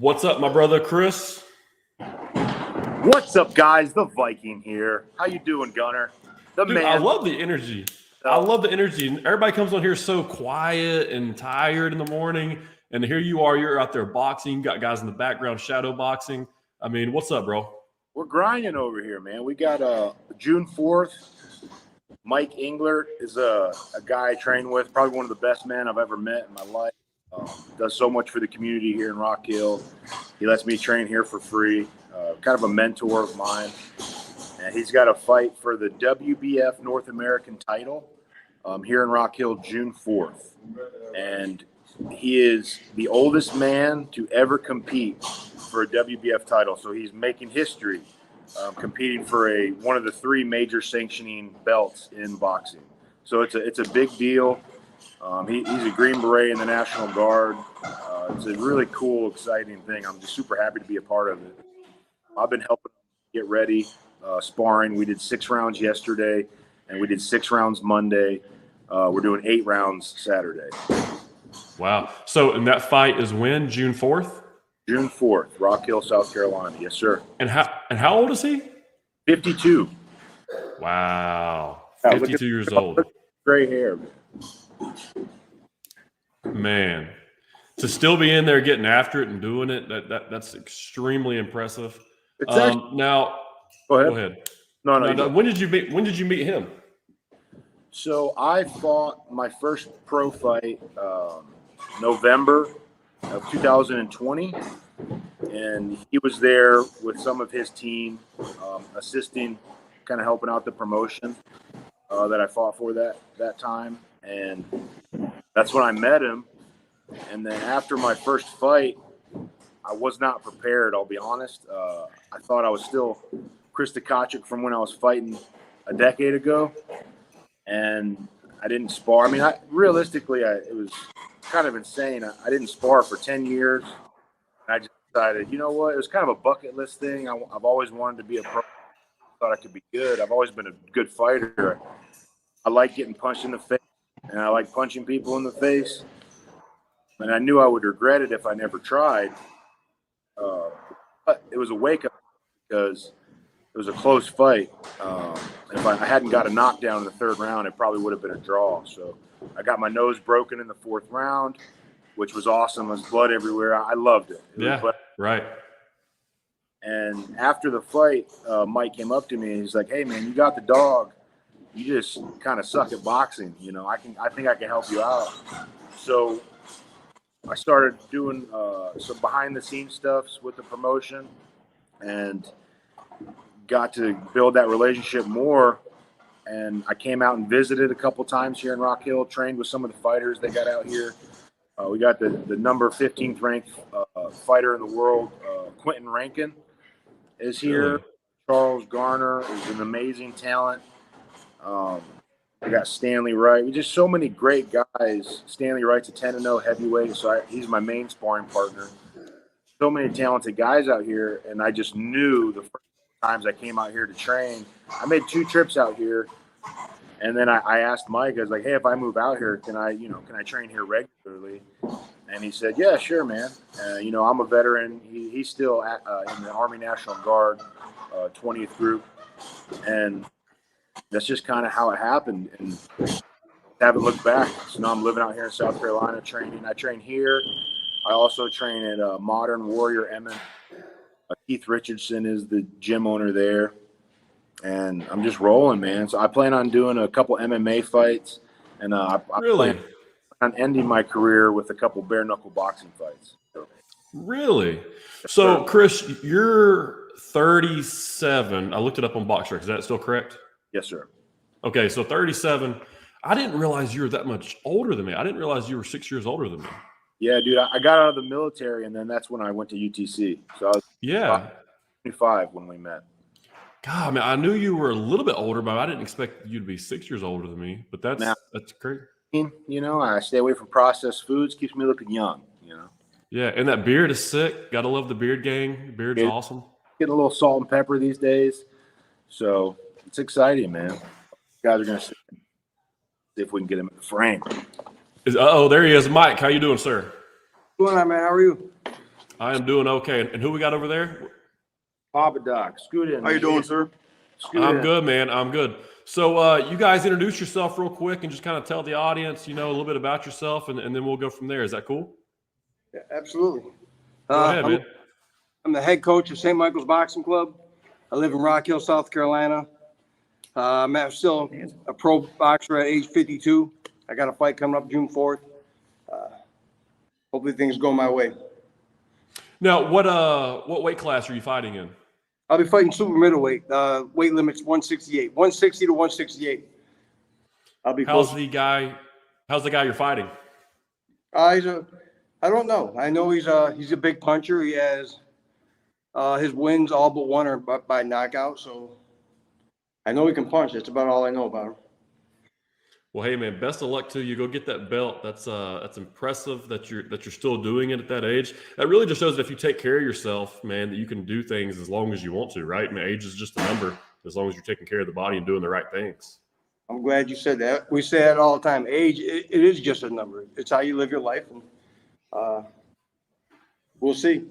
What's up, my brother Chris? What's up, guys? The Viking here. How you doing, Gunner? Dude, I love the energy. I love the energy. Everybody comes on here so quiet and tired in the morning, and here you are. You're out there boxing. You got guys in the background shadow boxing. I mean, what's up, bro? We're grinding over here, man. We got June 4th. Mike Englert is a guy I train with, probably one of the best men I've ever met in my life. Does so much for the community here in Rock Hill. He lets me train here for free. Kind of a mentor of mine. And he's got a fight for the WBF North American title here in Rock Hill, June 4th. And he is the oldest man to ever compete for a WBF title. So he's making history, competing for one of the three major sanctioning belts in boxing. So it's a big deal. He's a Green Beret in the National Guard. It's a really cool, exciting thing. I'm just super happy to be a part of it. I've been helping get ready, sparring. We did 6 rounds yesterday, and we did 6 rounds Monday. We're doing 8 rounds Saturday. Wow. So, and that fight is when? June 4th? June 4th, Rock Hill, South Carolina. Yes, sir. And how old is he? 52. Wow. 52 years old. Gray hair. Man. To still be in there getting after it and doing it, that's extremely impressive. Now, go ahead. Go ahead. No. When did you meet him? So I fought my first pro fight November of 2020, and he was there with some of his team, assisting, kind of helping out the promotion that I fought for that time, and that's when I met him. And then after my first fight, I was not prepared, I'll be honest. I thought I was still Chris the Viking from when I was fighting a decade ago. And I didn't spar. I mean, realistically, it was kind of insane. I didn't spar for 10 years. And I just decided, you know what? It was kind of a bucket list thing. I've always wanted to be a pro. I thought I could be good. I've always been a good fighter. I like getting punched in the face, and I like punching people in the face. And I knew I would regret it if I never tried. But it was a wake-up because it was a close fight. If I hadn't got a knockdown in the 3rd round, it probably would have been a draw. So I got my nose broken in the 4th round, which was awesome. There was blood everywhere. I loved it. Right. And after the fight, Mike came up to me and he's like, "Hey, man, you got the dog. You just kind of suck at boxing. You know, I think I can help you out." So I started doing some behind-the-scenes stuff with the promotion and got to build that relationship more. And I came out and visited a couple times here in Rock Hill, trained with some of the fighters they got out here. We got the number 15th ranked fighter in the world, Quentin Rankin, is here. Really? Charles Garner is an amazing talent. We got Stanley Wright. We just so many great guys. Stanley Wright's a 10-0 heavyweight, so he's my main sparring partner. So many talented guys out here, and I just knew the first times I came out here to train. I made 2 trips out here, and then I asked Mike. I was like, "Hey, if I move out here, can I train here regularly?" And he said, "Yeah, sure, man. I'm a veteran. He's still in the Army National Guard, 20th group, and that's just kind of how it happened, and haven't looked back. So now I'm living out here in South Carolina training. I train here. I also train at Modern Warrior MMA. Keith Richardson is the gym owner there, and I'm just rolling, man. So I plan on doing a couple MMA fights, and I plan on ending my career with a couple bare knuckle boxing fights. Really? So, Chris, you're 37. I looked it up on BoxRec. Is that still correct? Yes, sir. Okay, so 37. I didn't realize you were that much older than me. I didn't realize you were 6 years older than me. Yeah, dude. I got out of the military, and then that's when I went to UTC. So I was 25 when we met. God, I mean, I knew you were a little bit older, but I didn't expect you to be 6 years older than me. But that's great. I stay away from processed foods. Keeps me looking young. Yeah, and that beard is sick. Got to love the beard gang. The beard's awesome. Getting a little salt and pepper these days. So it's exciting, man. Guys are going to see if we can get him in the frame. There he is. Mike, how you doing, sir? What's going on, man? How are you? I am doing okay. And who we got over there? Papa Doc, scoot in. How you doing, sir? I'm good, man. I'm good. So you guys introduce yourself real quick and just kind of tell the audience, a little bit about yourself, and then we'll go from there. Is that cool? Yeah, absolutely. Go ahead, man. I'm the head coach of St. Michael's Boxing Club. I live in Rock Hill, South Carolina. I'm still a pro boxer at age 52. I got a fight coming up June 4th. Hopefully things go my way. Now, what weight class are you fighting in? I'll be fighting super middleweight. Weight limit's 168, 160 to 168. I'll be. How's the guy you're fighting? I don't know. I know he's a big puncher. He has his wins all but one are by knockout. So I know he can punch. That's about all I know about him. Well, hey, man, best of luck to you. Go get that belt. That's impressive that you're still doing it at that age. That really just shows that if you take care of yourself, man, that you can do things as long as you want to, right? I mean, age is just a number as long as you're taking care of the body and doing the right things. I'm glad you said that. We say that all the time. Age, it is just a number. It's how you live your life, and we'll see.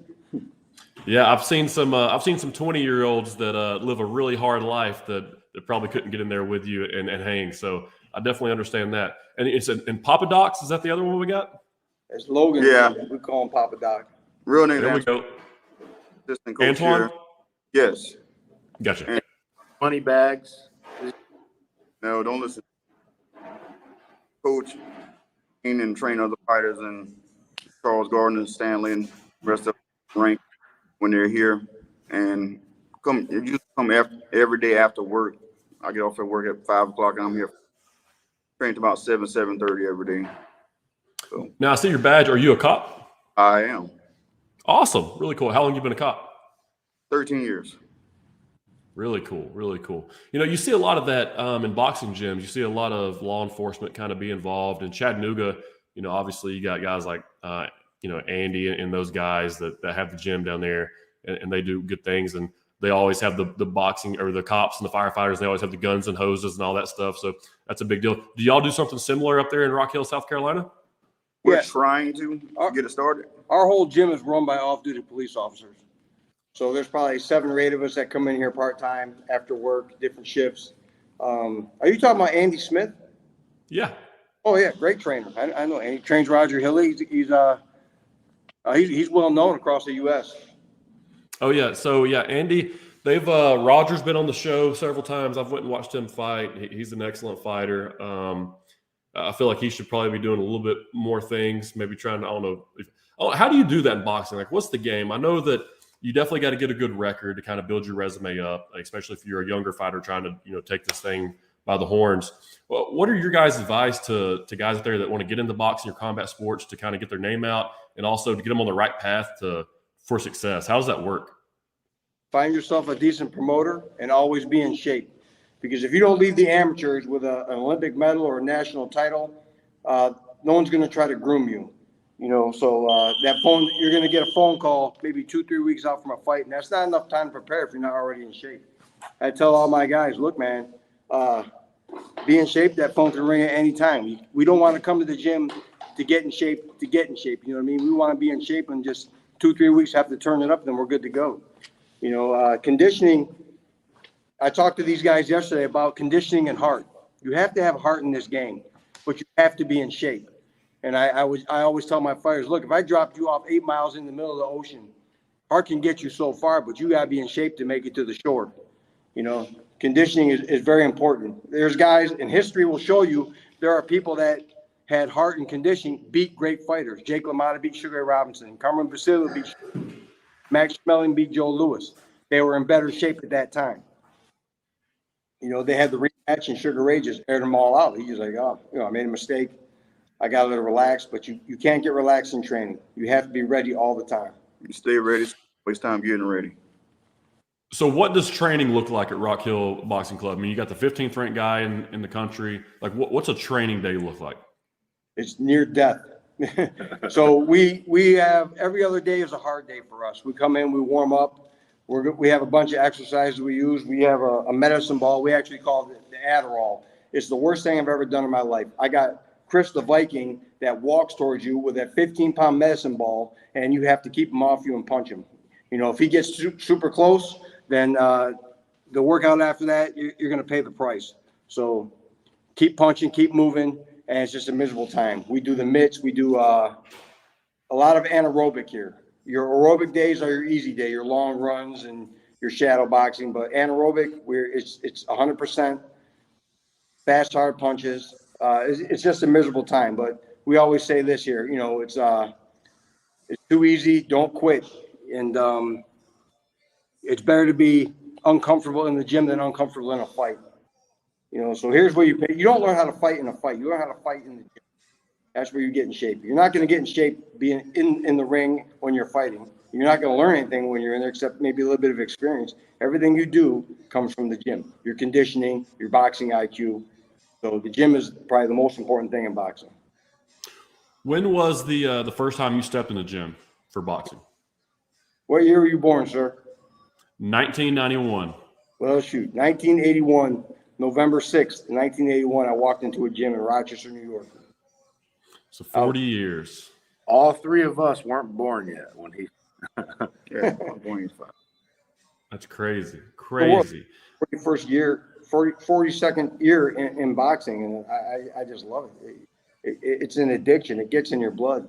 Yeah, I've seen some 20-year-olds that live a really hard life that probably couldn't get in there with you and hang. So I definitely understand that. And it's in Papa Docs. Is that the other one we got? It's Logan. Yeah. We call him Papa Doc. Real name. There we go. Assistant coach Antoine? here. Yes. Gotcha. Money bags. No, don't listen. Coach and train other fighters, and Charles Gardner, Stanley, and the rest of the rank when they're here. And you come every day after work. I get off at work at 5 o'clock, and I'm here. Train to about 7:30 every day. So Now I see your badge. Are you a cop? I am. Awesome. Really cool. How long you been a cop? 13 years. Really cool. Really cool. You see a lot of that in boxing gyms. You see a lot of law enforcement kind of be involved. In Chattanooga, obviously you got guys like, Andy and those guys that have the gym down there, and they do good things. And they always have the boxing, or the cops and the firefighters. They always have the guns and hoses and all that stuff. So that's a big deal. Do y'all do something similar up there in Rock Hill, South Carolina? We're trying to get it started. Our whole gym is run by off-duty police officers. So there's probably 7 or 8 of us that come in here part-time after work, different shifts. Are you talking about Andy Smith? Yeah. Oh yeah, great trainer. I know Andy trains Roger Hilly. He's well known across the U.S. Oh yeah. So yeah, Andy, Roger's been on the show several times. I've went and watched him fight. He's an excellent fighter. I feel like he should probably be doing a little bit more things, maybe trying to, I don't know. How do you do that in boxing? Like, what's the game? I know that you definitely got to get a good record to kind of build your resume up, especially if you're a younger fighter trying to, take this thing by the horns. Well, what are your guys' advice to guys out there that want to get into boxing or combat sports to kind of get their name out and also to get them on the right path for success? How does that work? Find yourself a decent promoter and always be in shape. Because if you don't leave the amateurs with an Olympic medal or a national title, no one's going to try to groom you. So that phone, you're going to get a phone call maybe 2-3 weeks out from a fight, and that's not enough time to prepare if you're not already in shape. I tell all my guys, look, man, be in shape. That phone can ring at any time. We don't want to come to the gym to get in shape. You know what I mean? We want to be in shape, and just 2-3 weeks have to turn it up, then we're good to go. Conditioning. I talked to these guys yesterday about conditioning and heart. You have to have heart in this game, but you have to be in shape. And I always tell my fighters, look, if I dropped you off 8 miles in the middle of the ocean, heart can get you so far, but you got to be in shape to make it to the shore. Conditioning is very important. There's guys, and history will show you, there are people that had heart and conditioning beat great fighters. Jake LaMotta beat Sugar Ray Robinson. Carmen Basilio beat Max Schmeling beat Joe Louis. They were in better shape at that time. They had the rematch, and Sugar Ray just aired them all out. He was like, I made a mistake. I got a little relaxed, but you can't get relaxed in training. You have to be ready all the time. You stay ready, waste time getting ready. So what does training look like at Rock Hill Boxing Club? I mean, you got the 15th ranked guy in the country. Like, what's a training day look like? It's near death. So we have, every other day is a hard day for us. We come in, we warm up. We have a bunch of exercises we use. We have a medicine ball. We actually call it the Adderall. It's the worst thing I've ever done in my life. I got Chris the Viking that walks towards you with that 15-pound medicine ball, and you have to keep him off you and punch him. You know, if he gets super close, then the workout after that, you're going to pay the price. So keep punching, keep moving, and it's just a miserable time. We do the mitts. We do a lot of anaerobic here. Your aerobic days are your easy day, your long runs and your shadow boxing. But anaerobic, it's 100% fast, hard punches. It's just a miserable time. But we always say this here, you know, it's too easy. Don't quit. And it's better to be uncomfortable in the gym than uncomfortable in a fight. You know, so here's where you don't learn how to fight in a fight. You learn how to fight in the gym. That's where you get in shape. You're not going to get in shape being in the ring when you're fighting. You're not going to learn anything when you're in there except maybe a little bit of experience. Everything you do comes from the gym. Your conditioning, your boxing IQ. So the gym is probably the most important thing in boxing. When was the first time you stepped in the gym for boxing? What year were you born, sir? 1991. Well, shoot, 1981, November 6th, 1981, I walked into a gym in Rochester, New York. So 40 years. All three of us weren't born yet when he. Yeah, I'm going 5. That's crazy. Crazy. 41st year, 42nd year in boxing, and I just love it. It's an addiction. It gets in your blood.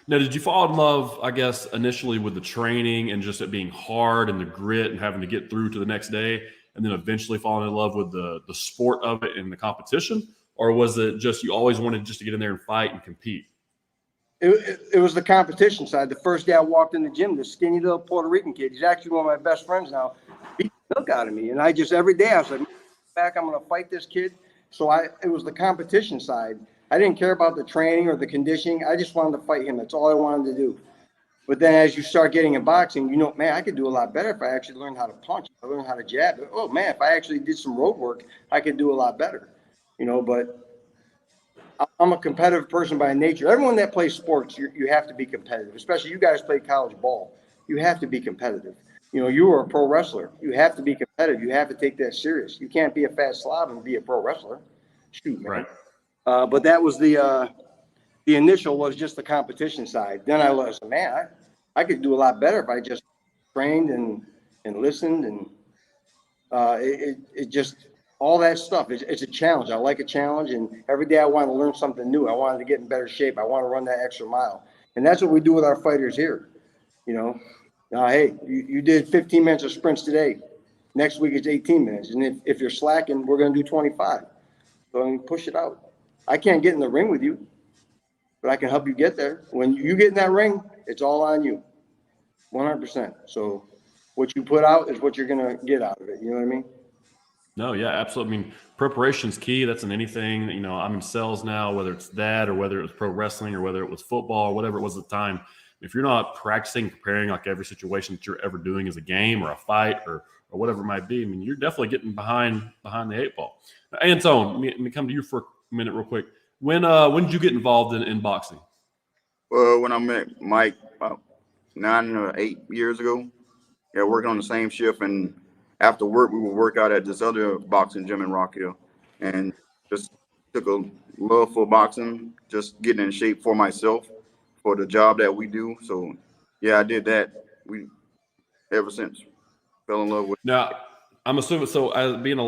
Now, did you fall in love, I guess, initially with the training and just it being hard and the grit and having to get through to the next day, and then eventually falling in love with the sport of it and the competition? Or was it just you always wanted just to get in there and fight and compete? It was the competition side. The first day I walked in the gym, this skinny little Puerto Rican kid, he's actually one of my best friends now, beat the milk out of me. And I just, every day I was like, back, I'm going to fight this kid. So it was the competition side. I didn't care about the training or the conditioning. I just wanted to fight him. That's all I wanted to do. But then as you start getting in boxing, you know, man, I could do a lot better if I actually learned how to punch. I learned how to jab. Oh, man, if I actually did some road work, I could do a lot better. You know, but I'm a competitive person by nature. Everyone that plays sports, you have to be competitive, especially you guys play college ball. You have to be competitive. You know, you are a pro wrestler. You have to be competitive. You have to take that serious. You can't be a fat slob and be a pro wrestler. Shoot, man. Right. But that was the initial was just the competition side. Then I was, man, I could do a lot better if I just trained and listened. And it just, all that stuff. It's a challenge. I like a challenge. And every day I want to learn something new. I wanted to get in better shape. I want to run that extra mile. And that's what we do with our fighters here. You know, hey, you did 15 minutes of sprints today. Next week it's 18 minutes. And if you're slacking, we're going to do 25. So I mean, push it out. I can't get in the ring with you, but I can help you get there. When you get in that ring, it's all on you, 100%. So what you put out is what you're going to get out of it. You know what I mean? No, yeah, absolutely. I mean, preparation's key. That's in anything. You know, I'm in sales now, whether it's that or whether it was pro wrestling or whether it was football or whatever it was at the time. If you're not practicing, preparing like every situation that you're ever doing as a game or a fight or whatever it might be, I mean, you're definitely getting behind the 8 ball. Antone, let me come to you for a minute real quick. When did you get involved in boxing? Well, when I met Mike about 9 or 8 years ago, yeah, working on the same shift, and after work we would work out at this other boxing gym in Rock Hill, and just took a love for boxing, just getting in shape for myself for the job that we do. So yeah, I did that. We ever since fell in love with. Now, I'm assuming so. As being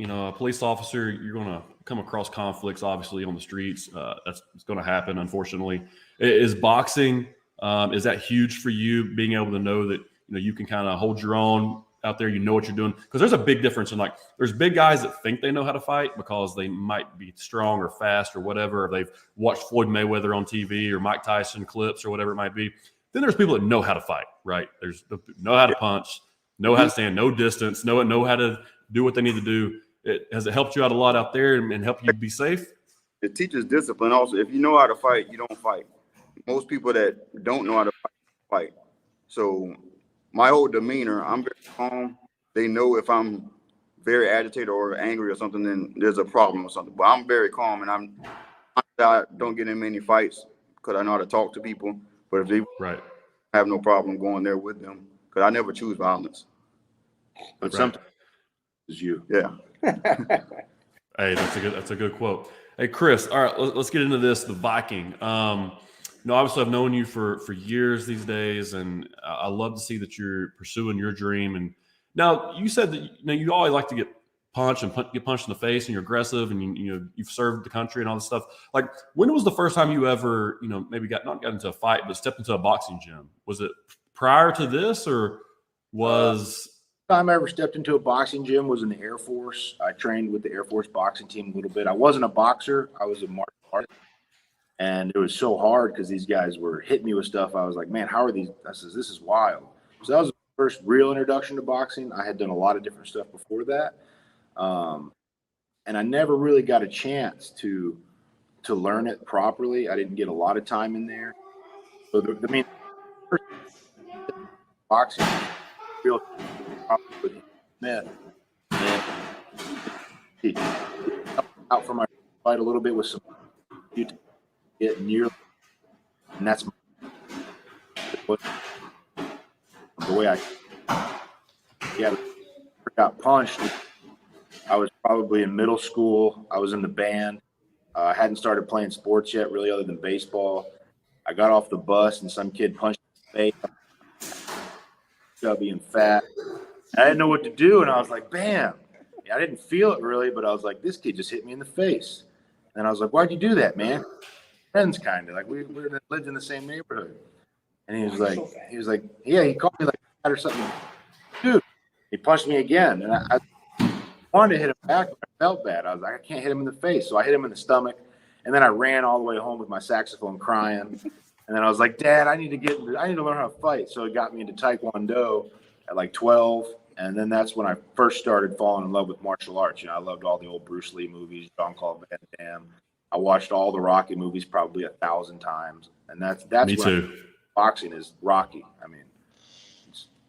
a police officer, you're going to come across conflicts, obviously, on the streets. That's going to happen, unfortunately. Is boxing is that huge for you? Being able to know that you can kind of hold your own out there. You know what you're doing, because there's a big difference in there's big guys that think they know how to fight because they might be strong or fast or whatever. Or they've watched Floyd Mayweather on TV or Mike Tyson clips or whatever it might be. Then there's people that know how to fight, right? There's know how to punch, know how to stand, no distance, know how to do what they need to do. Has it helped you out a lot out there and help you be safe? It teaches discipline also. If you know how to fight, you don't fight. Most people that don't know how to fight. So my whole demeanor, I'm very calm. They know if I'm very agitated or angry or something, then there's a problem or something. But I'm very calm, and I don't get in many fights because I know how to talk to people. But if they have no problem going there with them, because I never choose violence. But sometimes it's you. Yeah. Hey, that's a good quote. Hey, Chris. All right, let's get into this. The Viking. Obviously, I've known you for years these days, and I love to see that you're pursuing your dream. And now you said that you always like to get punched and get punched in the face, and you're aggressive, and you've served the country and all this stuff. Like, when was the first time you ever maybe not got into a fight, but stepped into a boxing gym? Was it prior to this, or was time I ever stepped into a boxing gym was in the Air Force. I trained with the Air Force boxing team a little bit. I wasn't a boxer. I was a martial artist. And it was so hard because these guys were hitting me with stuff. I was like, man, how are these? I says, this is wild. So that was the first real introduction to boxing. I had done a lot of different stuff before that. And I never really got a chance to learn it properly. I didn't get a lot of time in there. So first boxing, real with Smith. And he out for my fight a little bit with some get nearly, and that's the way I got punched. I was probably in middle school. I was in the band. I hadn't started playing sports yet, really, other than baseball. I got off the bus, and some kid punched me in the face, chubby and fat. I didn't know what to do, and I was like, bam. I didn't feel it really, but I was like, this kid just hit me in the face. And I was like, why'd you do that, man? Friends, kind of like we lived in the same neighborhood. And he was like, yeah, he called me like that or something. Dude, he punched me again, and I wanted to hit him back, but I felt bad. I was like, I can't hit him in the face, so I hit him in the stomach, and then I ran all the way home with my saxophone crying. And then I was like, Dad, I need to learn how to fight. So it got me into Taekwondo at like 12, and then that's when I first started falling in love with martial arts. I loved all the old Bruce Lee movies, Jean-Claude Van Damme. I watched all the Rocky movies probably 1,000 times, and that's me too. Boxing is Rocky. I mean,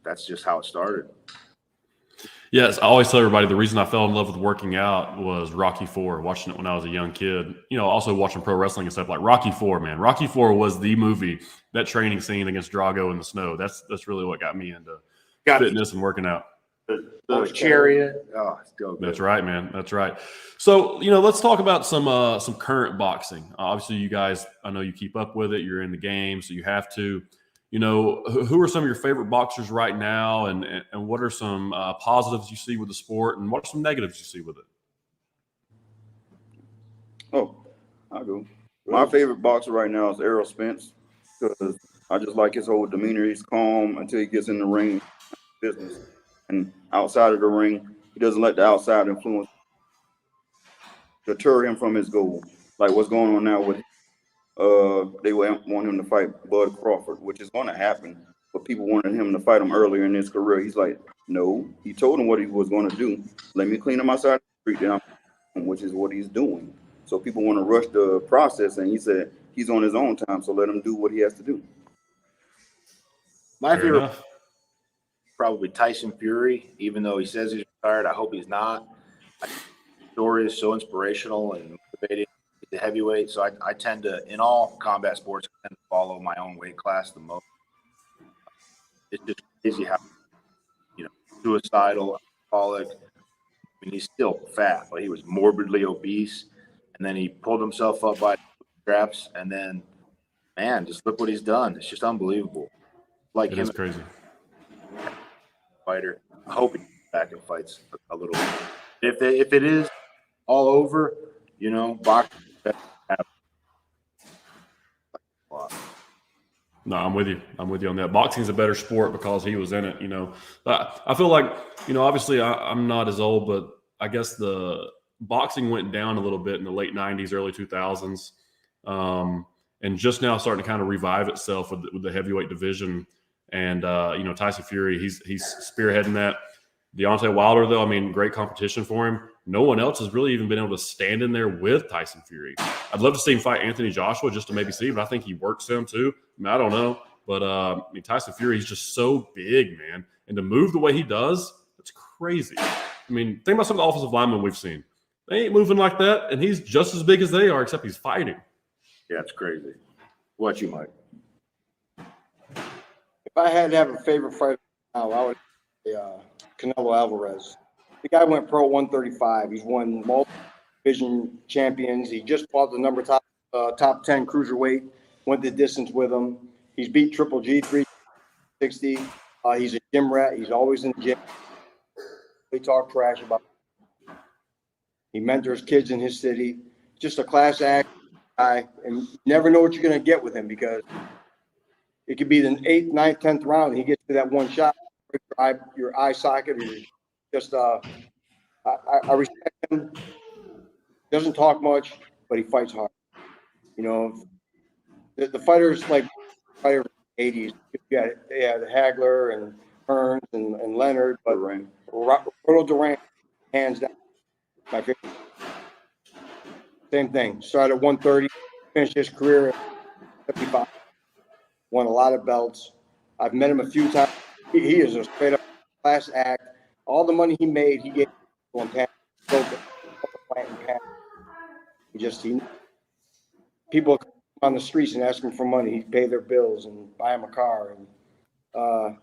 that's just how it started. Yes, I always tell everybody the reason I fell in love with working out was Rocky IV, watching it when I was a young kid. Also watching pro wrestling and stuff like Rocky IV, man. Rocky IV was the movie. That training scene against Drago in the snow. That's really what got me into fitness and working out. The chariot. Oh, it's so good. That's right, man. That's right. So, let's talk about some current boxing. Obviously, you guys, I know you keep up with it. You're in the game, so you have to. Who are some of your favorite boxers right now, and what are some positives you see with the sport, and what are some negatives you see with it? Oh, I'll go. My favorite boxer right now is Errol Spence because I just like his whole demeanor. He's calm until he gets in the ring business. And outside of the ring, he doesn't let the outside influence deter him from his goal. Like what's going on now with they want him to fight Bud Crawford, which is going to happen. But people wanted him to fight him earlier in his career. He's like, no. He told him what he was going to do. Let me clean him outside the street, which is what he's doing. So people want to rush the process, and he said he's on his own time, so let him do what he has to do. My favorite, probably Tyson Fury, even though he says he's retired. I hope he's not. The story is so inspirational and motivating. The heavyweight, so I tend to, in all combat sports, I tend to follow my own weight class the most. It's just crazy how, suicidal, alcoholic. I mean, he's still fat, but he was morbidly obese, and then he pulled himself up by straps, and then, man, just look what he's done. It's just unbelievable. Like him, crazy fighter. I hope he comes back and fights a little bit. If it is all over, boxing. No, I'm with you. I'm with you on that. Boxing's a better sport because he was in it. I feel like, obviously I'm not as old, but I guess the boxing went down a little bit in the late 90s, early 2000s. And just now starting to kind of revive itself with the heavyweight division. And, Tyson Fury, he's spearheading that. Deontay Wilder, though, great competition for him. No one else has really even been able to stand in there with Tyson Fury. I'd love to see him fight Anthony Joshua just to maybe see, but I think he works him too. I don't know. But Tyson Fury, he's just so big, man. And to move the way he does, it's crazy. Think about some of the offensive linemen we've seen. They ain't moving like that, and he's just as big as they are, except he's fighting. Yeah, it's crazy. What you, Mike? If I had to have a favorite fighter now, I would say Canelo Alvarez. The guy went pro at 135. He's won multiple division champions. He just fought the top 10 cruiserweight, went the distance with him. He's beat Triple G 360. He's a gym rat. He's always in the gym. They talk trash about him. He mentors kids in his city. Just a class act guy, and you never know what you're going to get with him because it could be the 8th, 9th, 10th round. And he gets to that one shot, your eye socket, or just I respect him. Doesn't talk much, but he fights hard. You know, the fighters like fighter 80s. Yeah, Hagler and Hearns and Leonard, but Roberto Duran, hands down, my favorite. Same thing. Started at 130, finished his career at 55. Won a lot of belts. I've met him a few times. He is a straight up class act. All the money he made, he gave to him. People come on the streets and ask him for money. He'd pay their bills and buy him a car. And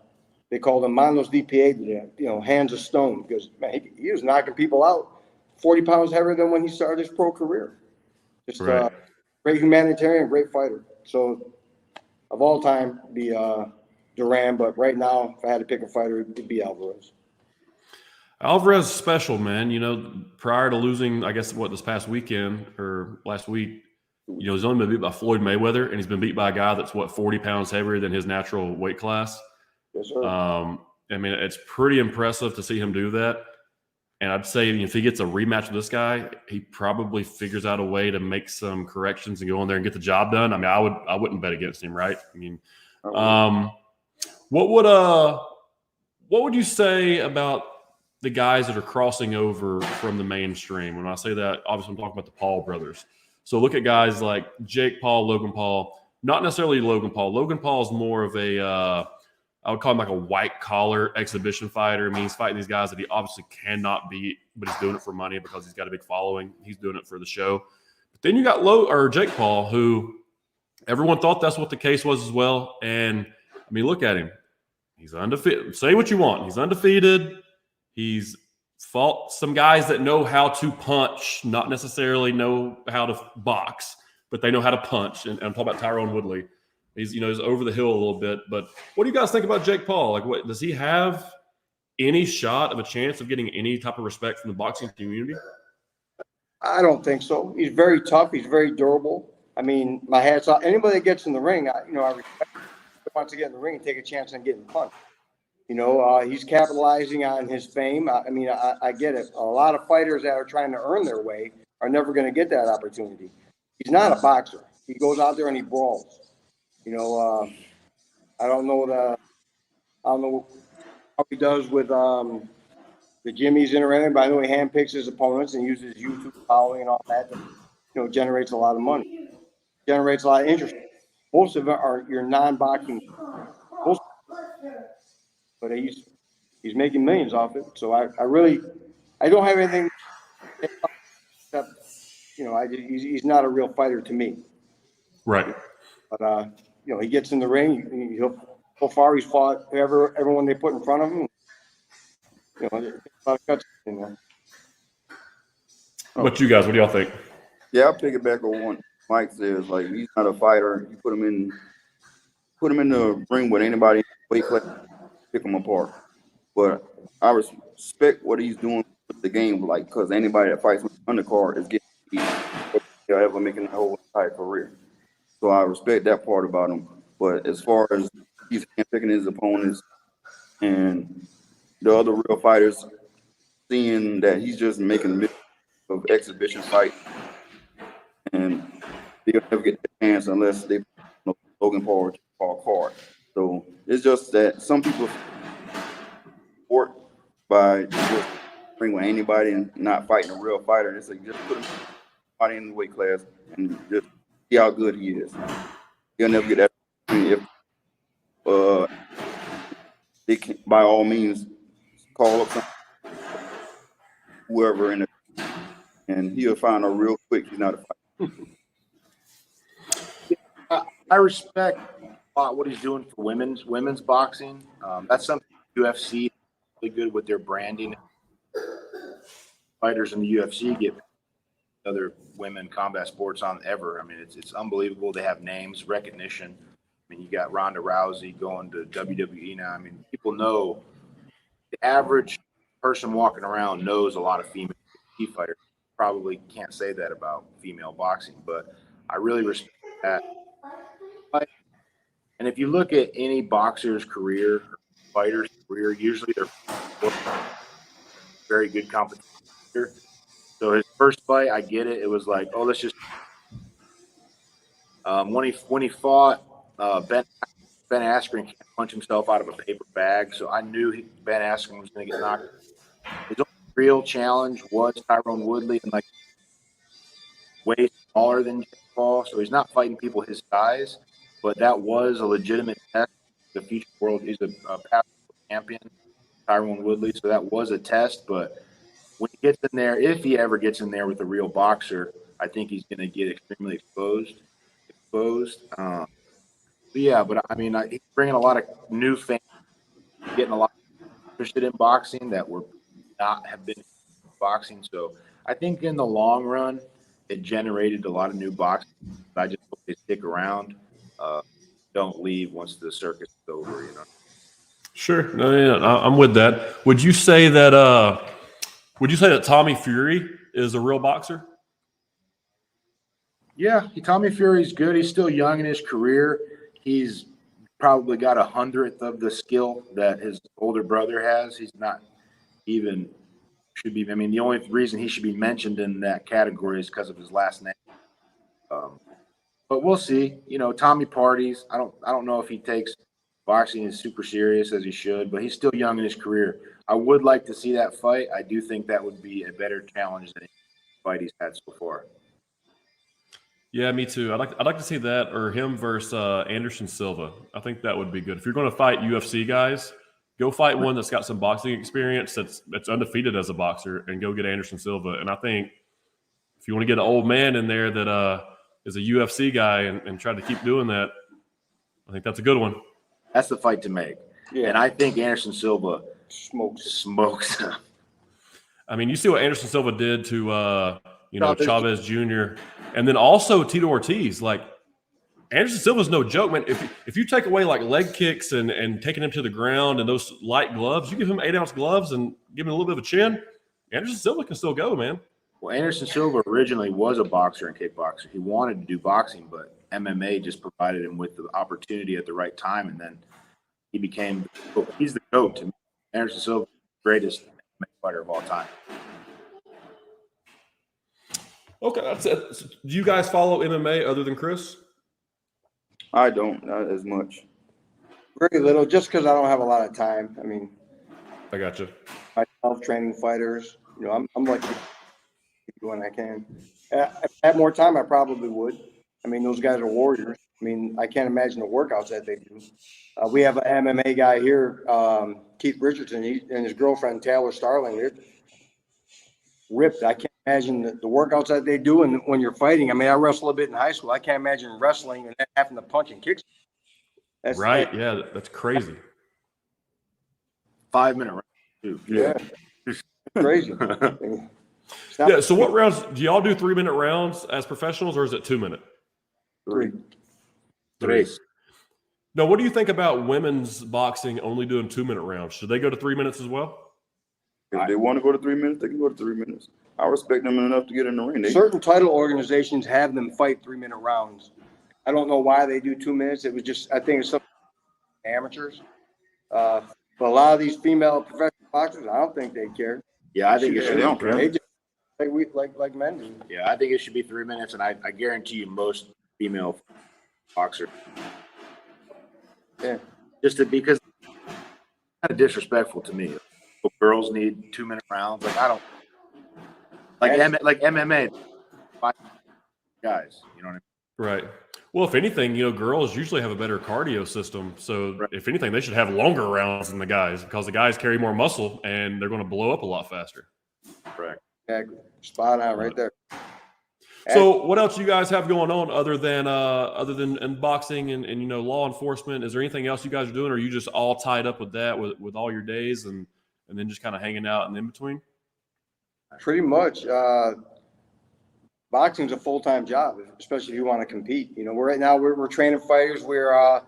they called him Manos de Piedra, hands of stone, because man, he was knocking people out 40 pounds heavier than when he started his pro career. Just right. Great humanitarian, great fighter. So of all time, be Duran, but right now, if I had to pick a fighter, it'd be Alvarez. Alvarez is special, man. Prior to losing, I guess, this past weekend or last week, he's only been beat by Floyd Mayweather, and he's been beat by a guy that's, 40 pounds heavier than his natural weight class. Yes, sir. It's pretty impressive to see him do that. And I'd say if he gets a rematch with this guy, he probably figures out a way to make some corrections and go in there and get the job done. I wouldn't bet against him, right? What would you say about the guys that are crossing over from the mainstream? When I say that, obviously I'm talking about the Paul brothers. So look at guys like Jake Paul, Logan Paul. Not necessarily Logan Paul. Logan Paul is more of I would call him like a white collar exhibition fighter. He's fighting these guys that he obviously cannot beat, but he's doing it for money because he's got a big following. He's doing it for the show. But then you got Jake Paul, who everyone thought that's what the case was as well. And look at him. He's undefeated. Say what you want. He's undefeated. He's fought some guys that know how to punch, not necessarily know how to box, but they know how to punch. And I'm talking about Tyrone Woodley. He's over the hill a little bit. But what do you guys think about Jake Paul? Does he have any shot of a chance of getting any type of respect from the boxing community? I don't think so. He's very tough. He's very durable. My hat's off. Anybody that gets in the ring, I respect him. He wants to get in the ring and take a chance on getting punched. He's capitalizing on his fame. I get it. A lot of fighters that are trying to earn their way are never going to get that opportunity. He's not a boxer. He goes out there and he brawls. I don't know how he does with the gym he's in or anything, but I know he handpicks his opponents and uses YouTube following and all that. Generates a lot of money, generates a lot of interest. Most of it are your non-boxing. But he's making millions off it. So I don't have anything except, he's not a real fighter to me. Right. But, he gets in the ring. So far, he's fought everyone they put in front of him. There's a lot of guts in there. But you guys, what do y'all think? Yeah, I'll pick it back on what Mike says. He's not a fighter. You put him in the ring with anybody, weight class, pick him apart. But I respect what he's doing with the game, because anybody that fights with the undercard is getting beat. They're ever making a whole entire career. So I respect that part about him. But as far as he's picking his opponents and the other real fighters, seeing that he's just making of exhibition fights, and they'll never get the chance unless they Logan Paul or card. So it's just that some people support by just bring with anybody and not fighting a real fighter. It's just put him in the weight class and just see how good he is. He'll never get that opportunity if they can, by all means, call up whoever in it, and he'll find out real quick he's not a fighter. I respect what he's doing for women's boxing. That's something UFC is really good with their branding. Fighters in the UFC get other women combat sports on ever. I mean, it's unbelievable. They have names, recognition. I mean, you got Ronda Rousey going to WWE now. I mean, people know, the average person walking around knows a lot of female fighters. Probably can't say that about female boxing, but I really respect that. And if you look at any boxer's career, fighter's career, usually they're very good competition. So his first fight, I get it. It was like, oh, let's just. When he fought Ben Askren, can't punch himself out of a paper bag, so I knew Ben Askren was going to get knocked. His only real challenge was Tyrone Woodley, and like way smaller than Jake Paul, so he's not fighting people his size. But that was a legitimate test. The future world is a past champion, Tyrone Woodley, so that was a test. But when he gets in there, if he ever gets in there with a real boxer, I think he's going to get extremely exposed. But yeah, but I mean, he's bringing a lot of new fans, getting a lot interested in boxing that were not have been in boxing. So I think in the long run, it generated a lot of new boxers. I just hope they stick around. Don't leave once the circus is over, you know. Sure, no, yeah, I'm with that. Would you say that Tommy Fury is a real boxer? Yeah, Tommy Fury's good. He's still young in his career. He's probably got 100th of the skill that his older brother has. He's not even should be. I mean, the only reason he should be mentioned in that category is because of his last name. But we'll see. You know, Tommy parties. I don't know if he takes boxing as super serious as he should, but he's still young in his career. I would like to see that fight. I do think that would be a better challenge than any fight he's had so far. Yeah, me too. I'd like to see that or him versus Anderson Silva. I think that would be good. If you're going to fight UFC guys, go fight one that's got some boxing experience that's undefeated as a boxer, and go get Anderson Silva. And I think if you want to get an old man in there that is a UFC guy and try to keep doing that, I think that's a good one. That's the fight to make. Yeah. And I think Anderson Silva smokes. I mean, you see what Anderson Silva did to Chavez Jr. and then also Tito Ortiz. Like, Anderson Silva's no joke, man. If you take away like leg kicks and taking him to the ground and those light gloves, you give him 8-ounce gloves and give him a little bit of a chin, Anderson Silva can still go, man. Well, Anderson Silva originally was a boxer and kickboxer. He wanted to do boxing, but MMA just provided him with the opportunity at the right time, and then he's the GOAT to me. Anderson Silva, greatest MMA fighter of all time. Okay, that's it. So, do you guys follow MMA other than Chris? I don't, not as much. Very little, just because I don't have a lot of time. I mean, I got you. Myself training fighters, you know, I'm like when I can. If I had more time, I probably would. I mean, those guys are warriors. I mean, I can't imagine the workouts that they do. We have an MMA guy here, Keith Richardson, and his girlfriend Taylor Starling. They're ripped. I can't imagine the workouts that they do. And when you're fighting, I mean, I wrestled a bit in high school. I can't imagine wrestling and having to punch and kick. That's that's crazy. 5-minute round, too. Yeah, crazy. Yeah. So, what rounds do y'all do? 3-minute rounds as professionals, or is it 2-minute? Three. Now, what do you think about women's boxing only doing 2-minute rounds? Should they go to 3 minutes as well? If they want to go to 3 minutes, they can go to 3 minutes. I respect them enough to get in the ring. Certain title organizations have them fight 3-minute rounds. I don't know why they do 2 minutes. It was just, I think it's some amateurs. But a lot of these female professional boxers, I don't think they care. Yeah, I think it should. They don't care. They just like men do. Yeah, I think it should be 3 minutes, and I guarantee you most female boxers. Yeah. Because it's kind of disrespectful to me. Girls need 2-minute rounds. Like, I don't like MMA. 5 guys, you know what I mean? Right. Well, if anything, girls usually have a better cardio system. So Right. If anything, they should have longer rounds than the guys because the guys carry more muscle and they're going to blow up a lot faster. Correct. Exactly. Spot on right there. So what else you guys have going on other than in boxing and law enforcement? Is there anything else you guys are doing, or are you just all tied up with that with all your days and then just kind of hanging out and in between? Pretty much. boxing's a full-time job, especially if you want to compete. You know, right now we're training fighters. We're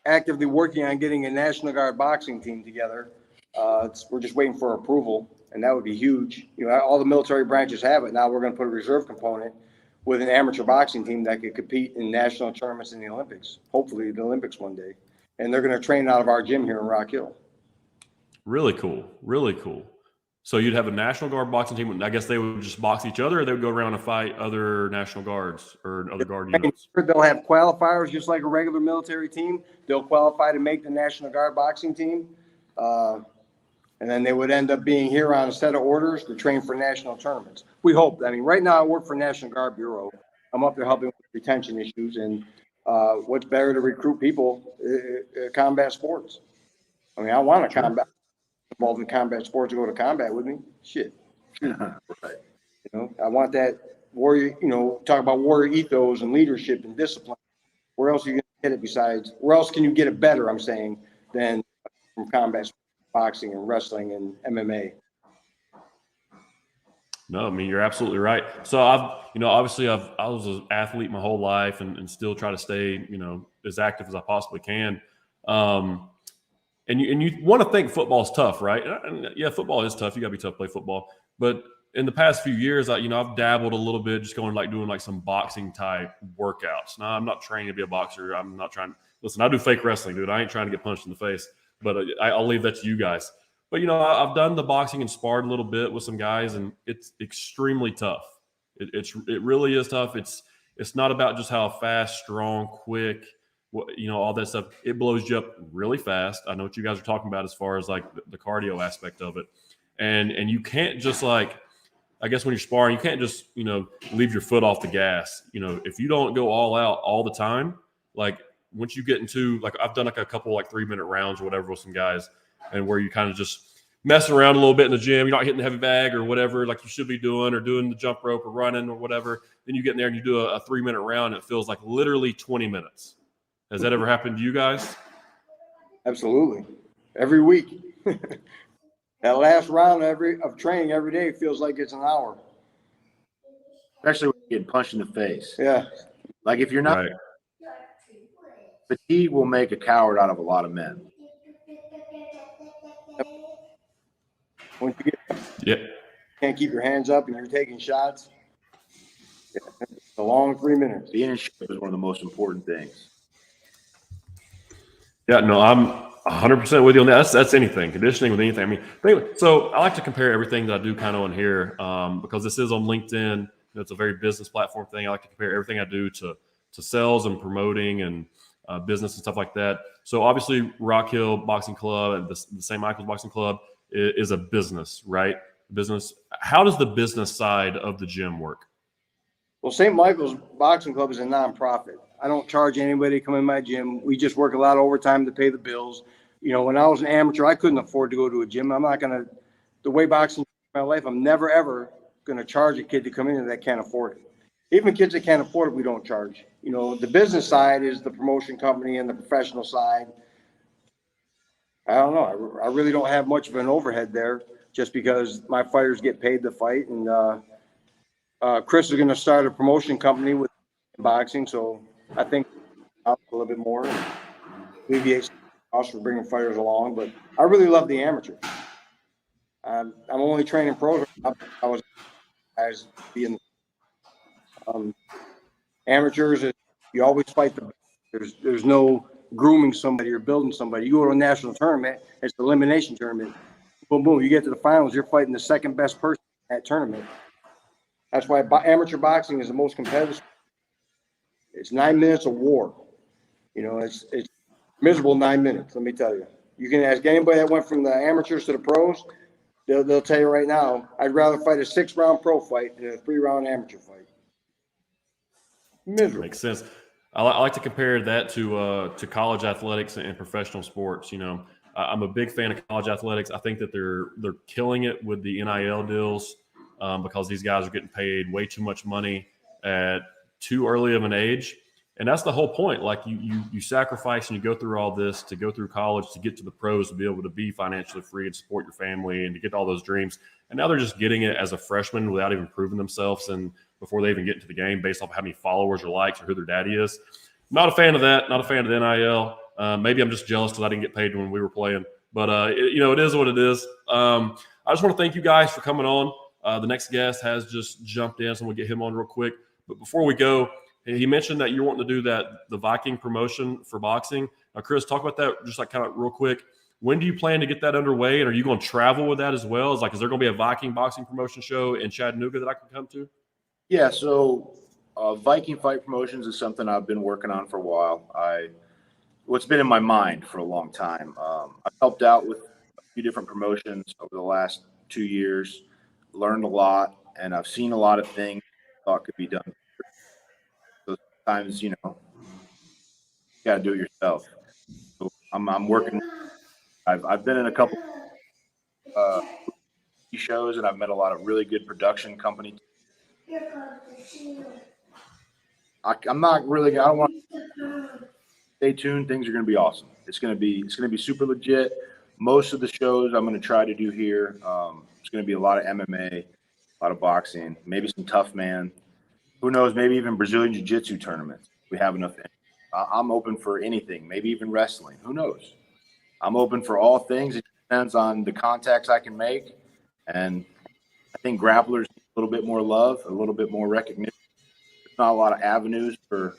actively working on getting a National Guard boxing team together. We're just waiting for approval, and that would be huge. You know, all the military branches have it. Now we're going to put a reserve component with an amateur boxing team that could compete in national tournaments in the Olympics, hopefully the Olympics one day. And they're going to train out of our gym here in Rock Hill. Really cool. Really cool. So you'd have a National Guard boxing team. I guess they would just box each other, or they would go around and fight other National Guards or other Guard units. They'll have qualifiers just like a regular military team. They'll qualify to make the National Guard boxing team. And then they would end up being here on a set of orders to train for national tournaments. We hope. I mean, right now I work for National Guard Bureau. I'm up there helping with retention issues, and what's better to recruit people, combat sports. I mean, I want to combat involved in combat sports to go to combat with me. Shit. Right. You know, I want that warrior, you know, talk about warrior ethos and leadership and discipline. Where else are you going to get it besides, where else can you get it better, I'm saying, than from combat boxing and wrestling and MMA? No, I mean, you're absolutely right. So obviously I was an athlete my whole life and still try to stay, you know, as active as I possibly can. And you want to think football's tough, right? And yeah, football is tough. You got to be tough to play football. But in the past few years, I've dabbled a little bit, just doing like some boxing type workouts. Now, I'm not training to be a boxer. I'm not trying. Listen, I do fake wrestling, dude. I ain't trying to get punched in the face. But I'll leave that to you guys. But I've done the boxing and sparred a little bit with some guys, and it's extremely tough. It really is tough. It's not about just how fast, strong, quick, all that stuff. It blows you up really fast. I know what you guys are talking about as far as like the cardio aspect of it. And you can't just like, I guess when you're sparring, you can't just, leave your foot off the gas. If you don't go all out all the time, like once you get into, like I've done like a couple like 3-minute rounds or whatever with some guys, and where you kind of just messing around a little bit in the gym, you're not hitting the heavy bag or whatever like you should be doing, or doing the jump rope or running or whatever. Then you get in there and you do a 3-minute round, and it feels like literally 20 minutes. Has that ever happened to you guys? Absolutely. Every week. That last round of training every day feels like it's an hour. Especially when you're getting punched in the face. Yeah. Like if you're not, right. Fatigue will make a coward out of a lot of men. Once you can't keep your hands up and you're taking shots, it's a long 3 minutes. Being in shape is one of the most important things. Yeah, no, I'm 100% with you on that. That's anything, conditioning with anything. I mean, anyway, so I like to compare everything that I do kind of on here because this is on LinkedIn. It's a very business platform thing. I like to compare everything I do to sales and promoting and business and stuff like that. So obviously, Rock Hill Boxing Club and the St. Michael's Boxing Club is a business, right? Business. How does the business side of the gym work? Well, St. Michael's Boxing Club is a nonprofit. I don't charge anybody to come in my gym. We just work a lot of overtime to pay the bills. When I was an amateur, I couldn't afford to go to a gym. I'm not going to, the way boxing is in my life, I'm never, ever going to charge a kid to come in that can't afford it. Even kids that can't afford it, we don't charge. The business side is the promotion company, and the professional side, I don't know. I really don't have much of an overhead there, just because my fighters get paid to fight. And Chris is going to start a promotion company with boxing, so I think a little bit more, alleviate costs for bringing fighters along. But I really love the amateur. I'm only training pros. I was guys being amateurs. You always fight the best. There's no grooming somebody or building somebody. You go to a national tournament, it's the elimination tournament. Boom, boom. You get to the finals, you're fighting the second best person in that tournament. That's why amateur boxing is the most competitive. It's 9 minutes of war. It's miserable 9 minutes, let me tell you. You can ask anybody that went from the amateurs to the pros, they'll tell you right now, I'd rather fight a 6-round pro fight than a 3-round amateur fight. Miserable. Makes sense. I like to compare that to college athletics and professional sports. I'm a big fan of college athletics. I think that they're killing it with the NIL deals because these guys are getting paid way too much money at too early of an age. And that's the whole point. Like you sacrifice and you go through all this to go through college, to get to the pros, to be able to be financially free and support your family and to get all those dreams. And now they're just getting it as a freshman without even proving themselves and before they even get into the game based off how many followers or likes or who their daddy is. Not a fan of that. Not a fan of the NIL. Maybe I'm just jealous because I didn't get paid when we were playing. But, it is what it is. I just want to thank you guys for coming on. The next guest has just jumped in, so we'll get him on real quick. But before we go, he mentioned that you're wanting to do the Viking promotion for boxing. Now, Chris, talk about that just like kind of real quick. When do you plan to get that underway? And are you going to travel with that as well? Is there going to be a Viking boxing promotion show in Chattanooga that I can come to? Yeah, so Viking Fight Promotions is something I've been working on for a while. It's been in my mind for a long time. I've helped out with a few different promotions over the last 2 years, learned a lot, and I've seen a lot of things I thought could be done. So sometimes, you got to do it yourself. So I'm working. I've been in a couple shows, and I've met a lot of really good production companies. I'm not really. I don't want to stay tuned. Things are going to be awesome. It's going to be super legit. Most of the shows I'm going to try to do here. It's going to be a lot of MMA, a lot of boxing, maybe some tough man. Who knows? Maybe even Brazilian Jiu-Jitsu tournaments. We have enough. I'm open for anything. Maybe even wrestling. Who knows? I'm open for all things. It depends on the contacts I can make, and I think grapplers need a little bit more love, a little bit more recognition. There's not a lot of avenues for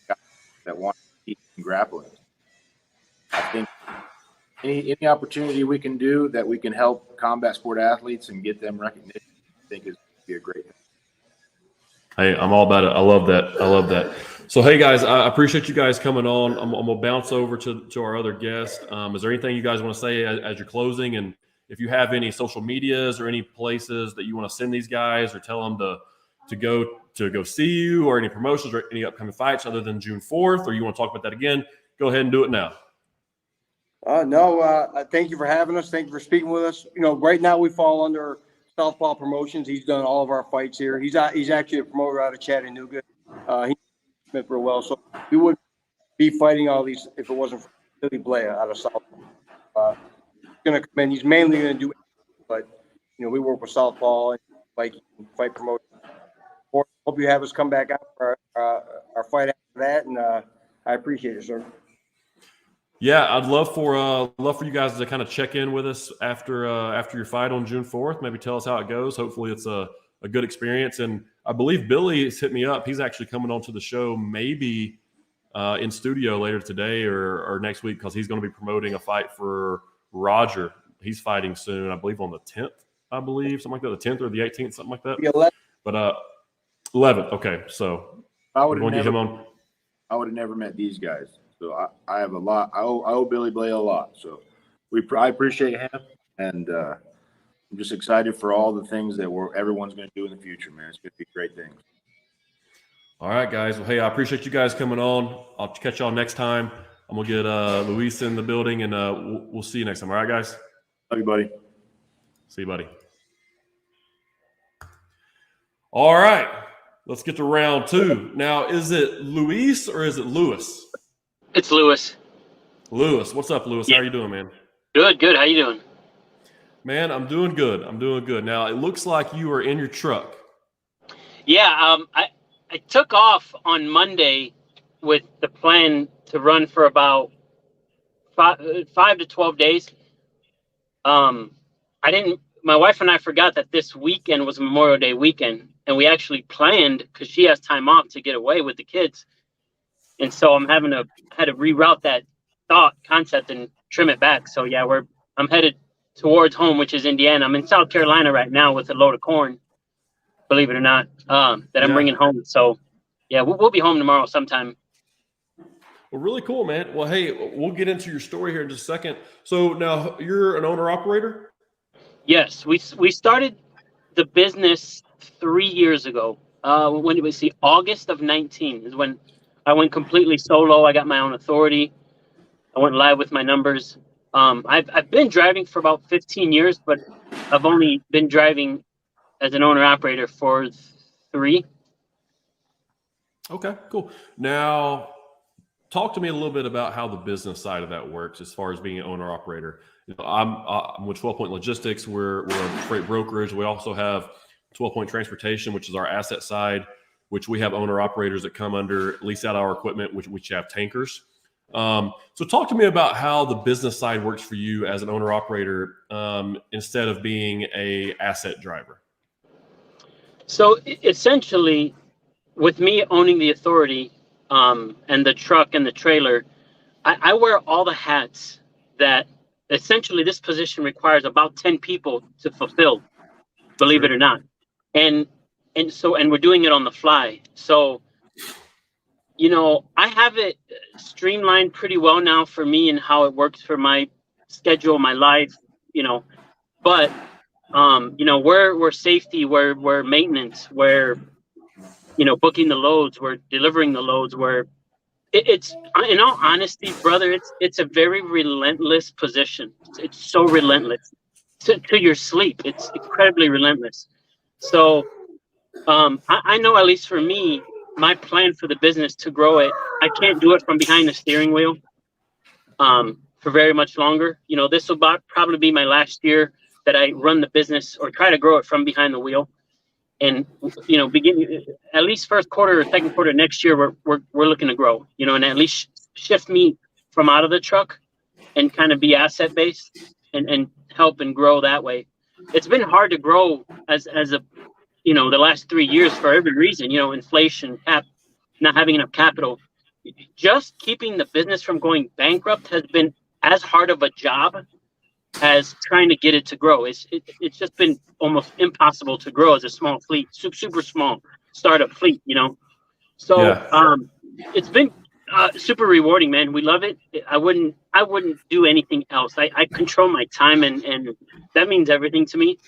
guys that want to keep grappling. I think any opportunity we can do that we can help combat sport athletes and get them recognition, I think is be a great thing. Hey, I'm all about it. I love that. So, hey, guys, I appreciate you guys coming on. I'm going to bounce over to our other guest. Is there anything you guys want to say as you're closing? And if you have any social medias or any places that you want to send these guys or tell them to go see you or any promotions or any upcoming fights other than June 4th, or you want to talk about that again, go ahead and do it now. Thank you for having us. Thank you for speaking with us. Right now we fall under Southpaw Promotions. He's done all of our fights here. He's actually a promoter out of Chattanooga. He knows real well, so we wouldn't be fighting all these if it wasn't for Billy Blair out of Southpaw. He's going to come in. He's mainly going to do, but we work with Southpaw and Viking Fight Promotion. Hope you have us come back out for our fight after that, and I appreciate it, sir. Yeah, I'd love for you guys to kind of check in with us after your fight on June 4th. Maybe tell us how it goes. Hopefully it's a good experience. And I believe Billy has hit me up. He's actually coming on to the show maybe in studio later today or next week because he's going to be promoting a fight for Roger. He's fighting soon, I believe on the 10th, something like that, the 10th or the 18th, something like that. The 11th. But 11th, okay. So we're going to get him on. I would have never met these guys. So I have a lot. I owe Billy Blay a lot. So I appreciate him, and I'm just excited for all the things that everyone's going to do in the future, man. It's going to be great things. All right, guys. Well, hey, I appreciate you guys coming on. I'll catch y'all next time. I'm going to get Luis in the building, and we'll see you next time. All right, guys? Love you, buddy. See you, buddy. All right. Let's get to round 2. Now, is it Luis or is it Lewis? It's Lewis. Lewis. What's up, Lewis? Yeah. How are you doing, man? Good. How you doing? Man, I'm doing good. Now, it looks like you are in your truck. Yeah, I took off on Monday with the plan to run for about 5 to 12 days. My wife and I forgot that this weekend was Memorial Day weekend, and we actually planned because she has time off to get away with the kids. And so I'm had to reroute that thought concept and trim it back. So yeah, I'm headed towards home, which is Indiana. I'm in South Carolina right now with a load of corn, believe it or not, I'm bringing home. So yeah, we'll be home tomorrow sometime. Well, really cool, man. Well, hey, we'll get into your story here in just a second. So now you're an owner operator? Yes, we started the business 3 years ago. When it was August of 19 is when I went completely solo. I got my own authority. I went live with my numbers. I've been driving for about 15 years, but I've only been driving as an owner operator for 3. Okay, cool. Now, talk to me a little bit about how the business side of that works as far as being an owner operator. I'm with 12 Point Logistics. We're a freight brokerage. We also have 12 Point Transportation, which is our asset side, which we have owner operators that come under, lease out our equipment, which have tankers. So talk to me about how the business side works for you as an owner operator instead of being a asset driver. So essentially, with me owning the authority and the truck and the trailer, I wear all the hats that essentially this position requires about 10 people to fulfill, believe it or not. And we're doing it on the fly. So, I have it streamlined pretty well now for me and how it works for my schedule, my life, but we're safety, we're maintenance, we're booking the loads, we're delivering the loads, it's in all honesty, brother, it's a very relentless position. It's so relentless to your sleep. It's incredibly relentless. So I know, at least for me, my plan for the business to grow it, I can't do it from behind the steering wheel for very much longer. This will probably be my last year that I run the business or try to grow it from behind the wheel. And beginning at least first quarter or second quarter next year, we're looking to grow. And at least shift me from out of the truck and kind of be asset based and help and grow that way. It's been hard to grow as a the last 3 years for every reason. Inflation, not having enough capital. Just keeping the business from going bankrupt has been as hard of a job as trying to get it to grow. It's just been almost impossible to grow as a small fleet, super small startup fleet, So yeah. It's been super rewarding, man. We love it. I wouldn't do anything else. I control my time and that means everything to me.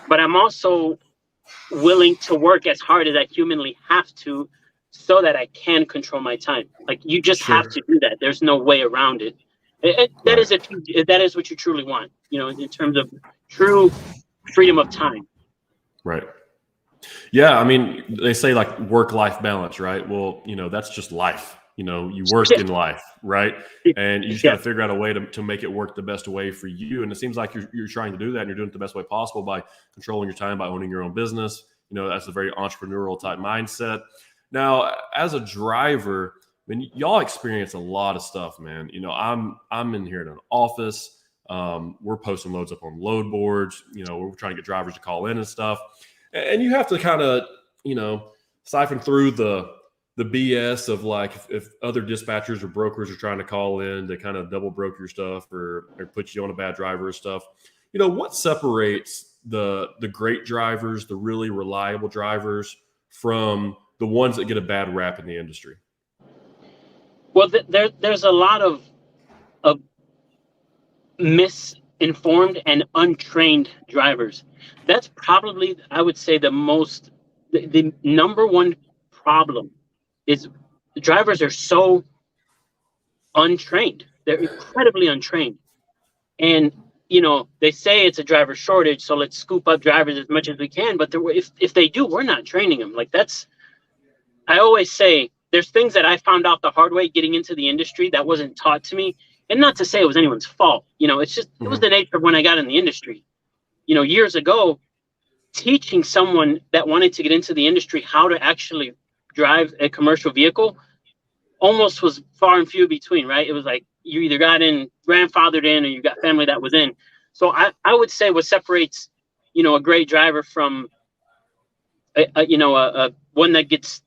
But I'm also willing to work as hard as I humanly have to so that I can control my time. Like, you just have to do that. There's no way around it. That is what you truly want, in terms of true freedom of time. Right. Yeah. I mean, they say like work-life balance, right? Well, that's just life. You work in life, right? And you just got to figure out a way to make it work the best way for you. And it seems like you're trying to do that, and you're doing it the best way possible by controlling your time, by owning your own business. That's a very entrepreneurial type mindset. Now, as a driver, I mean, y'all experience a lot of stuff, man. I'm in here in an office. We're posting loads up on load boards. We're trying to get drivers to call in and stuff. And you have to kind of, siphon through the BS of like if other dispatchers or brokers are trying to call in to kind of double broker your stuff or put you on a bad driver or stuff. What separates the great drivers, the really reliable drivers, from the ones that get a bad rap in the industry? Well, there's a lot of misinformed and untrained drivers. That's probably, I would say, the number one problem is the drivers are so untrained. They're incredibly untrained. And, they say it's a driver shortage, so let's scoop up drivers as much as we can. But if they do, we're not training them. Like, I always say, there's things that I found out the hard way getting into the industry that wasn't taught to me. And not to say it was anyone's fault. It's just, it was the nature of when I got in the industry. Years ago, teaching someone that wanted to get into the industry how to actually drive a commercial vehicle almost was far and few between, right? It was like you either got in, grandfathered in, or you got family that was in. So I would say what separates, a great driver from, a one that gets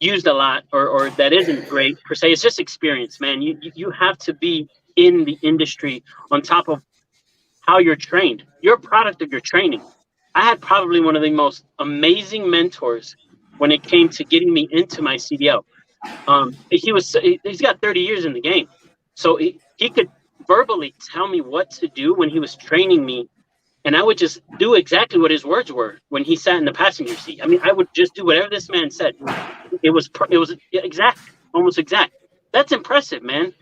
used a lot or that isn't great per se, it's just experience, man. You have to be in the industry on top of how you're trained. You're a product of your training. I had probably one of the most amazing mentors when it came to getting me into my CDL. He's got 30 years in the game. So he could verbally tell me what to do when he was training me. And I would just do exactly what his words were when he sat in the passenger seat. I mean, I would just do whatever this man said. It was exact, almost exact. That's impressive, man.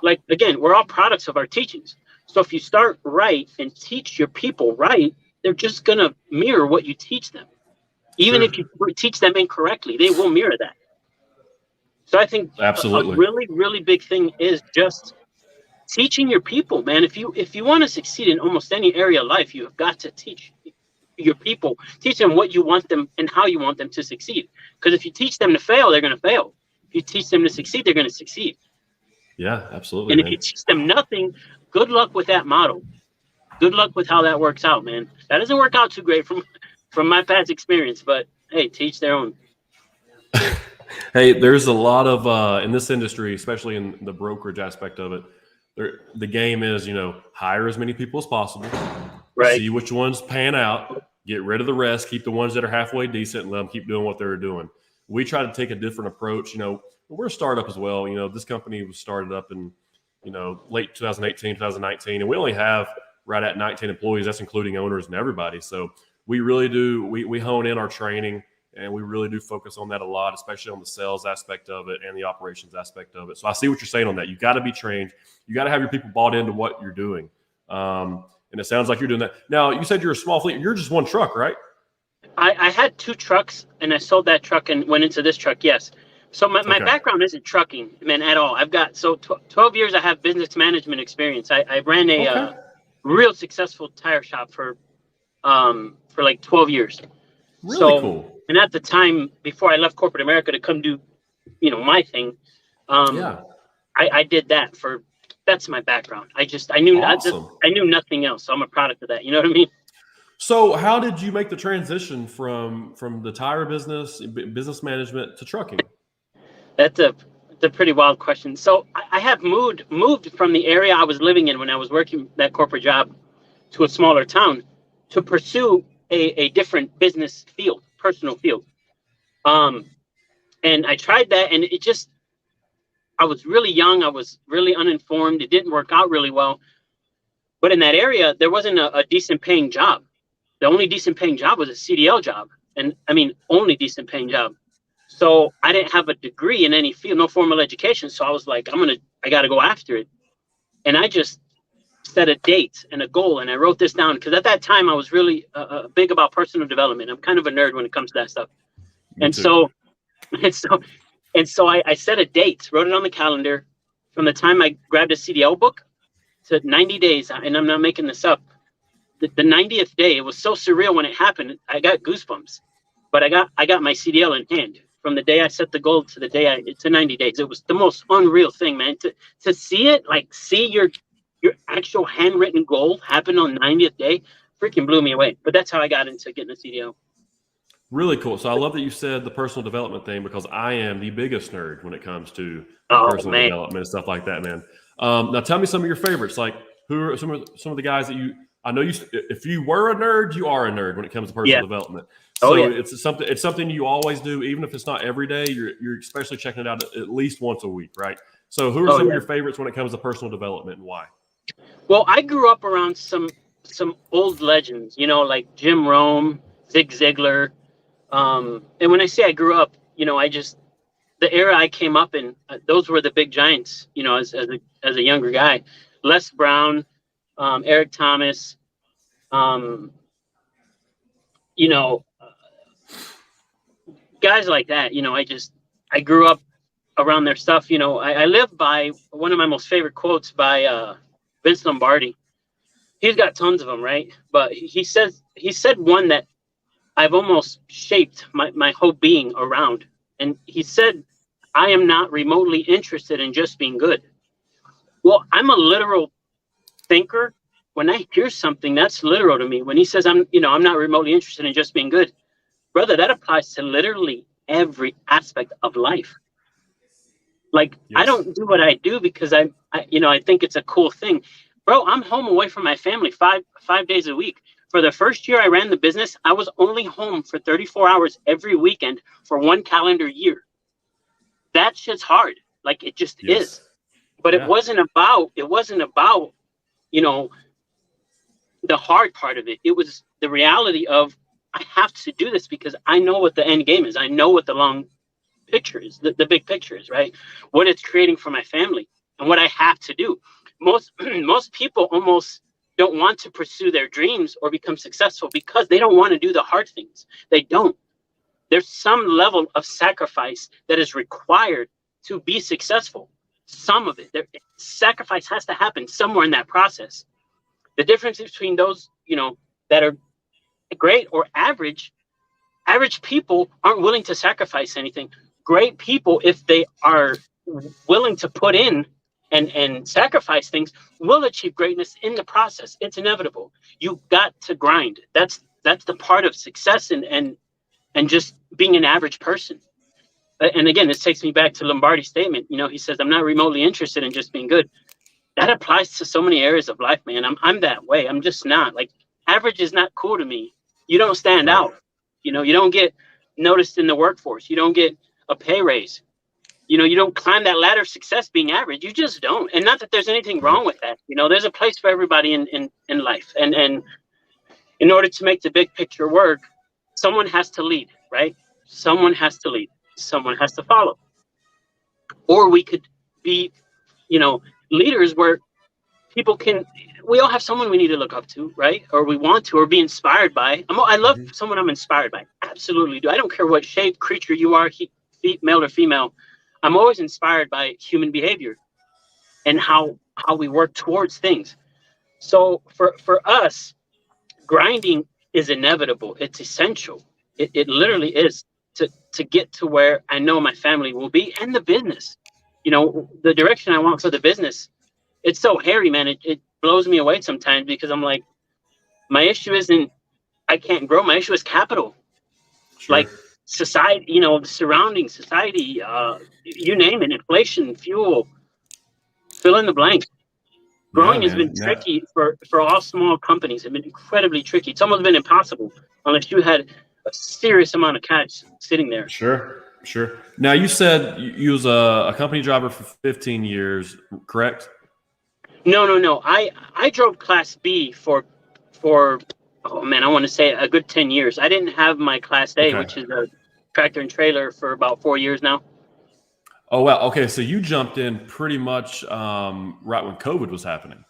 Like, again, we're all products of our teachings. So if you start right and teach your people right, they're just going to mirror what you teach them. Even if you teach them incorrectly, they will mirror that. So I think a Absolutely. really, really big thing is just teaching your people, man. If you want to succeed in almost any area of life, you have got to teach your people, teach them what you want them and how you want them to succeed. Because if you teach them to fail, they're going to fail. If you teach them to succeed, they're going to succeed. Yeah, absolutely, And if man. you teach them nothing, good luck with that model. Good luck with how that works out, man. That doesn't work out too great from my past experience, but hey, teach their own. Hey, there's a lot of in this industry, especially in the brokerage aspect of it. The game is, hire as many people as possible, Right. see which ones pan out, get rid of the rest, keep the ones that are halfway decent, and let them keep doing what they're doing. We try to take a different approach. We're a startup as well. This company was started up in, late 2018, 2019, and we only have right at 19 employees. That's including owners and everybody. So we really do, we hone in our training, and we really do focus on that a lot, especially on the sales aspect of it and the operations aspect of it. So I see what you're saying on that. You got to be trained. You got to have your people bought into what you're doing. And it sounds like you're doing that. Now, you said you're a small fleet. You're just one truck, right? I had 2 trucks, and I sold that truck and went into this truck, yes. So my Okay. background isn't trucking, man, at all. I've got 12 years I have business management experience. I ran a real successful tire shop for like 12 years. Really cool. And at the time, before I left corporate America to come do, my thing, I did that that's my background. I knew Awesome. I knew nothing else. So I'm a product of that. You know what I mean? So how did you make the transition from the tire business management to trucking? That's a pretty wild question. So I have moved from the area I was living in when I was working that corporate job to a smaller town to pursue a different business field, personal field. And I tried that, and I was really young. I was really uninformed. It didn't work out really well. But in that area, there wasn't a decent paying job. The only decent paying job was a CDL job. And I mean, only decent paying job. So I didn't have a degree in any field, no formal education. So I was like, I got to go after it. And I just set a date and a goal. And I wrote this down because at that time I was really big about personal development. I'm kind of a nerd when it comes to that stuff. And so I set a date, wrote it on the calendar from the time I grabbed a CDL book to 90 days. And I'm not making this up. The 90th day, it was so surreal when it happened. I got goosebumps, but I got my CDL in hand from the day I set the goal to the day to 90 days. It was the most unreal thing, man. To see it, like see your actual handwritten goal happen on 90th day, freaking blew me away. But that's how I got into getting a CDL. Really cool. So I love that you said the personal development thing because I am the biggest nerd when it comes to personal development and stuff like that, man. Now tell me some of your favorites. Like who are some of the guys that I know if you were a nerd, you are a nerd when it comes to personal development. So it's something you always do, even if it's not every day. You're especially checking it out at least once a week, right? So who are some of your favorites when it comes to personal development and why? Well, I grew up around some old legends, like Jim Rome, Zig Ziglar. And when I say I grew up, the era I came up in, those were the big giants, as a younger guy. Les Brown, Eric Thomas, guys like that. I grew up around their stuff. I live by one of my most favorite quotes by Vince Lombardi. He's got tons of them, right? But he said one that I've almost shaped my whole being around. And he said, I am not remotely interested in just being good. Well, I'm a literal thinker. When I hear something, that's literal to me. When he says I'm not remotely interested in just being good, brother, that applies to literally every aspect of life. Like, yes. I don't do what I do because I think it's a cool thing. Bro, I'm home away from my family five days a week. For the first year I ran the business, I was only home for 34 hours every weekend for 1 calendar year. That shit's hard. Like, it just is. But it wasn't about, the hard part of it. It was the reality of, I have to do this because I know what the end game is. I know what the long picture is, the big picture is, right? What it's creating for my family and what I have to do. Most people almost don't want to pursue their dreams or become successful because they don't want to do the hard things. They don't. There's some level of sacrifice that is required to be successful. Some of it, sacrifice has to happen somewhere in that process. The difference between those, that are great or average people aren't willing to sacrifice anything. Great people, if they are willing to put in and sacrifice things, will achieve greatness in the process. It's inevitable. You got to grind. That's the part of success and just being an average person. And again, this takes me back to Lombardi's statement. He says, I'm not remotely interested in just being good. That applies to so many areas of life, man. I'm that way. I'm just not. Like, average is not cool to me. You don't stand out. You don't get noticed in the workforce. You don't get a pay raise. You don't climb that ladder of success being average. You just don't. And not that there's anything wrong with that. There's a place for everybody in life. And in order to make the big picture work, someone has to lead, right? Someone has to lead. Someone has to follow. Or we could be, leaders where we all have someone we need to look up to, right? Or we want to, or be inspired by. I love someone I'm inspired by. Absolutely do. I don't care what shape, creature you are, male or female. I'm always inspired by human behavior and how we work towards things. So for us, grinding is inevitable. It's essential. It literally is to get to where I know my family will be and the business. The direction I want for the business, it's so hairy, man. It blows me away sometimes because I'm like, my issue isn't I can't grow. My issue is capital. Sure. Like society, the surrounding society, you name it, inflation, fuel, fill in the blank. Growing has been tricky for all small companies. It's been incredibly tricky. It's almost been impossible unless you had a serious amount of cash sitting there. Sure. Now, you said you was a company driver for 15 years, correct? No. I drove Class B for I want to say a good 10 years. I didn't have my Class A, which is a tractor and trailer, for about 4 years now. Oh, wow. Okay, so you jumped in pretty much right when COVID was happening.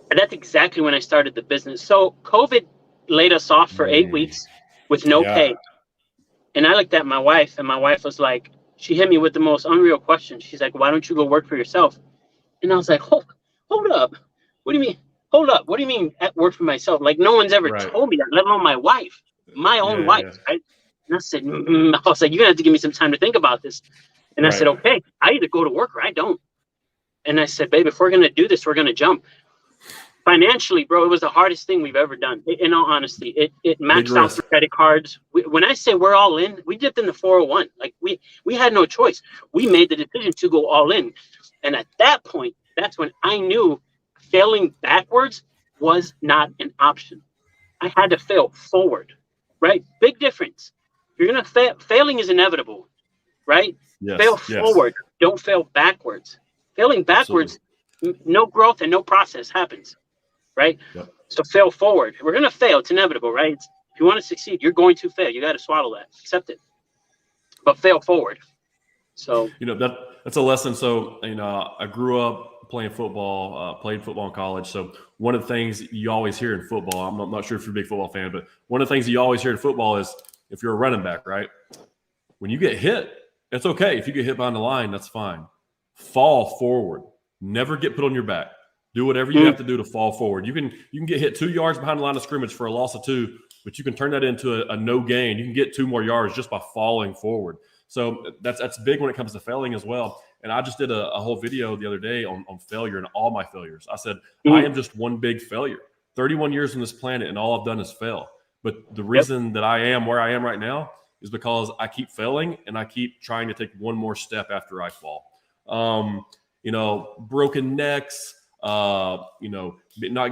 And that's exactly when I started the business. So COVID laid us off for 8 weeks with no pay. And I looked at my wife, and my wife was like, she hit me with the most unreal question. She's like, why don't you go work for yourself? And I was like, hold up. What do you mean? Hold up. What do you mean at work for myself? Like, no one's ever told me that, let alone my wife, my own wife. Right? And I said, I was like, you're going to have to give me some time to think about this. And I said, okay, I either go to work or I don't. And I said, babe, if we're going to do this, we're going to jump. Financially, bro, it was the hardest thing we've ever done. In all honesty, it maxed out the credit cards. When I say we're all in, we dipped in the 401. Like we had no choice. We made the decision to go all in. And at that point, that's when I knew failing backwards was not an option. I had to fail forward, right? Big difference. You're going to fail. Failing is inevitable, right? Fail forward. Don't fail backwards. Failing backwards, no growth and no process happens. Right? Yep. So fail forward. We're going to fail. It's inevitable, right? If you want to succeed, you're going to fail. You got to swallow that. Accept it. But fail forward. So, that's a lesson. So, I grew up playing football, played football in college. So one of the things you always hear in football, I'm not sure if you're a big football fan, but one of the things you always hear in football is if you're a running back, right? When you get hit, it's okay. If you get hit behind the line, that's fine. Fall forward. Never get put on your back. Do whatever you have to do to fall forward. You can get hit 2 yards behind the line of scrimmage for a loss of 2, but you can turn that into a no gain. You can get 2 more yards just by falling forward. So that's big when it comes to failing as well. And I just did a whole video the other day on failure and all my failures. I said, I am just one big failure. 31 years on this planet, and all I've done is fail. But the reason that I am where I am right now is because I keep failing and I keep trying to take one more step after I fall. Broken necks, not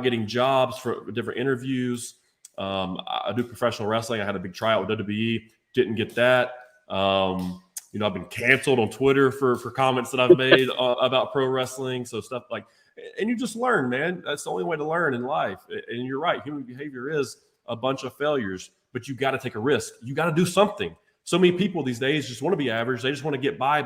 getting jobs for different interviews. I do professional wrestling. I had a big tryout with WWE, didn't get that. I've been canceled on Twitter for comments that I've made about pro wrestling. So stuff like, and you just learn, man. That's the only way to learn in life. And you're right. Human behavior is a bunch of failures, but you got to take a risk. You got to do something. So many people these days just want to be average. They just want to get by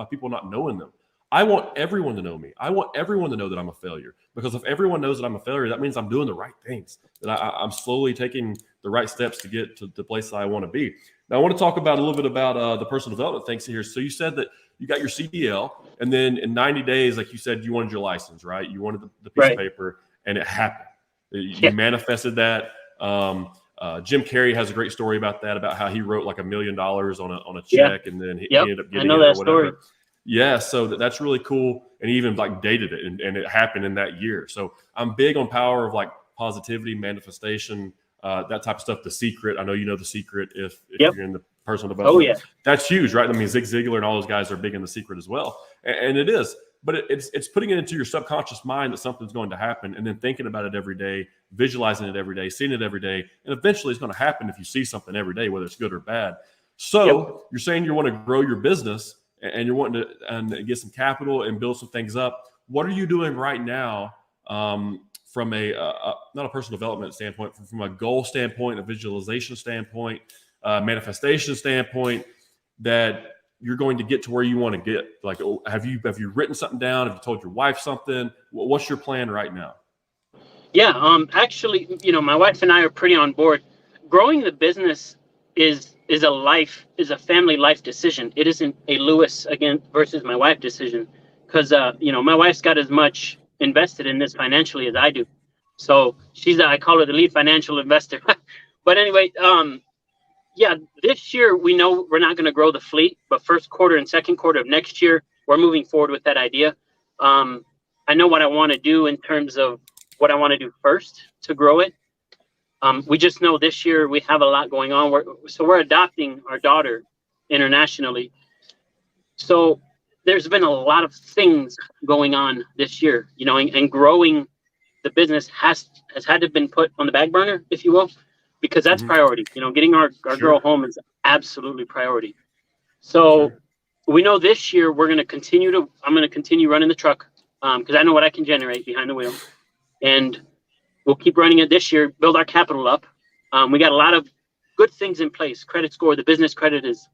people not knowing them. I want everyone to know me. I want everyone to know that I'm a failure, because if everyone knows that I'm a failure, that means I'm doing the right things, that I'm slowly taking the right steps to get to the place that I want to be. Now, I want to talk about a little bit about the personal development things here. So you said that you got your CDL, and then in 90 days, like you said, you wanted your license, right? You wanted the piece Right. of paper, and it happened. You Yeah. manifested that. Jim Carrey has a great story about that, about how he wrote like $1 million on a check, and then he ended up getting it or whatever. Story. Yeah, so that's really cool. And he even like dated it, and it happened in that year. So I'm big on power of like positivity, manifestation, that type of stuff. The Secret, I know you know The Secret if you're in the personal development. Oh, yeah. That's huge, right? I mean, Zig Ziglar and all those guys are big in The Secret as well. And it is. But it's putting it into your subconscious mind that something's going to happen, and then thinking about it every day, visualizing it every day, seeing it every day. And eventually it's going to happen if you see something every day, whether it's good or bad. So you're saying you want to grow your business, and you're wanting to get some capital and build some things up. What are you doing right now from a not a personal development standpoint, from a goal standpoint, a visualization standpoint, manifestation standpoint, that you're going to get to where you want to get? Like, have you written something down? Have you told your wife something? What's your plan right now? Yeah, actually, my wife and I are pretty on board. Growing the business is a family life decision. It isn't a Lewis again versus my wife decision, because my wife's got as much invested in this financially as I do. So I call her the lead financial investor. But anyway, this year we know we're not going to grow the fleet, but first quarter and second quarter of next year, we're moving forward with that idea. I know what I want to do in terms of what I want to do first to grow it. We just know this year we have a lot going on. We're adopting our daughter internationally. So there's been a lot of things going on this year, and growing the business has had to been put on the back burner, if you will, because that's priority. Getting our girl home is absolutely priority. So we know this year I'm going to continue running the truck because I know what I can generate behind the wheel, and we'll keep running it this year, build our capital up. We got a lot of good things in place. Credit score, the business credit is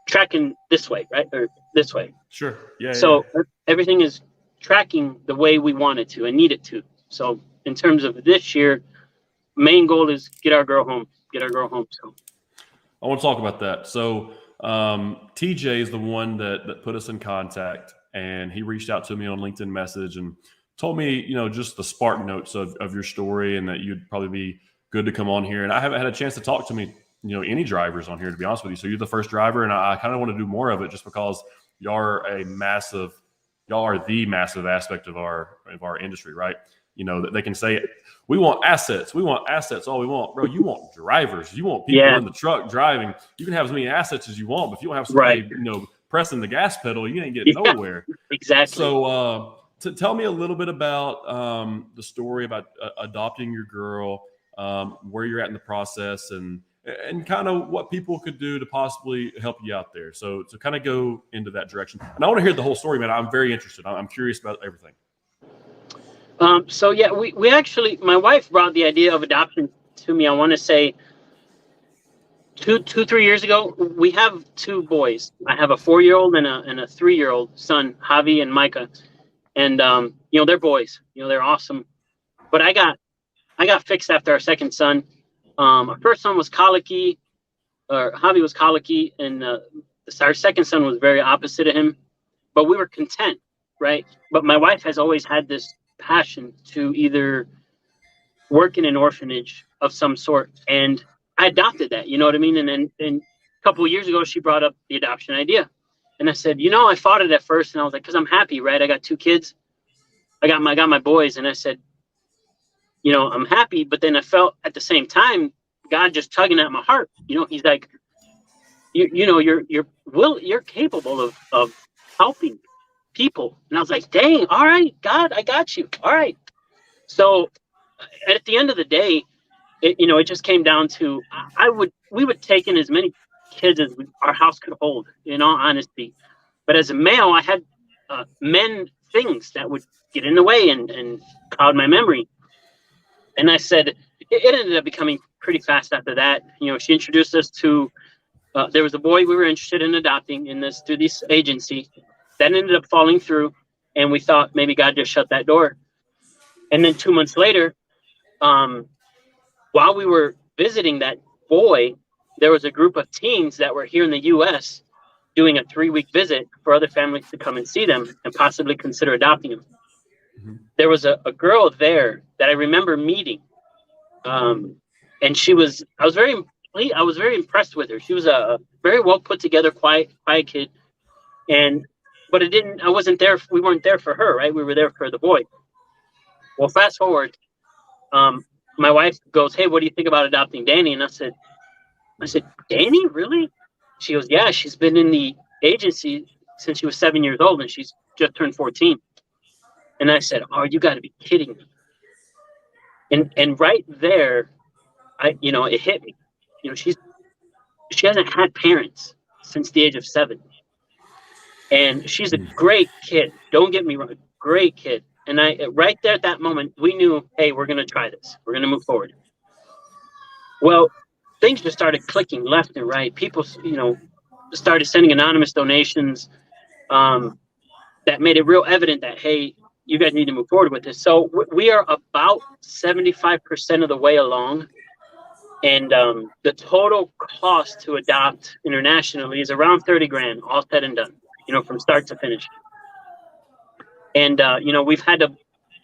tracking this way, right? Or this way. Sure. Yeah. So everything is tracking the way we want it to and need it to. So in terms of this year, main goal is get our girl home. So I want to talk about that. So TJ is the one that put us in contact, and he reached out to me on LinkedIn message and told me, just the spark notes of your story, and that you'd probably be good to come on here. And I haven't had a chance to talk to any drivers on here, to be honest with you. So you're the first driver, and I kind of want to do more of it just because y'all are the massive aspect of our industry, right? That they can say, we want assets all we want. Bro, you want drivers. You want people in the truck driving. You can have as many assets as you want, but if you don't have somebody, pressing the gas pedal, you ain't getting nowhere. Exactly. So tell me a little bit about the story about adopting your girl, where you're at in the process, and kind of what people could do to possibly help you out there. So kind of go into that direction. And I want to hear the whole story, man. I'm very interested. I'm curious about everything. We actually, my wife brought the idea of adoption to me. I want to say 3 years ago. We have two boys. I have a 4-year-old and a 3-year-old son, Javi and Micah. And, they're boys, they're awesome. But I got fixed after our second son. Our first son was colicky, or Javi was colicky. And our second son was very opposite of him, but we were content. Right. But my wife has always had this passion to either work in an orphanage of some sort, and I adopted that, you know what I mean? And then a couple of years ago, she brought up the adoption idea, and I said, I fought it at first, and I was like, because I'm happy, right? I got 2 kids, I got my boys, and I said, I'm happy, but then I felt at the same time God just tugging at my heart. He's like, you're capable of helping people. And I was like, dang, all right, God, I got you. All right. So at the end of the day, it just came down to, we would take in as many kids as our house could hold, in all honesty. But as a male, I had men things that would get in the way and cloud my memory. And I said, it ended up becoming pretty fast after that. She introduced us to, there was a boy we were interested in adopting through this agency. That ended up falling through, and we thought maybe God just shut that door. And then 2 months later, while we were visiting that boy, there was a group of teens that were here in the U.S. doing a 3-week visit for other families to come and see them and possibly consider adopting them. Mhm. There was a girl there that I remember meeting, and I was very impressed with her. She was a very well put together, quiet kid, but I wasn't there. We weren't there for her, right? We were there for the boy. Well, fast forward, my wife goes, "Hey, what do you think about adopting Danny?" And I said, "Danny, really?" She goes, "Yeah, she's been in the agency since she was 7 years old, and she's just turned 14." And I said, "Oh, you got to be kidding me!" And right there, it hit me. She hasn't had parents since the age of 7, and she's a great kid. Don't get me wrong, great kid. And right there at that moment, we knew, hey, we're gonna try this. We're gonna move forward. Well, things just started clicking left and right. People, started sending anonymous donations that made it real evident that, hey, you guys need to move forward with this. So we are about 75% of the way along. And the total cost to adopt internationally is around 30 grand, all said and done, from start to finish. And, we've had to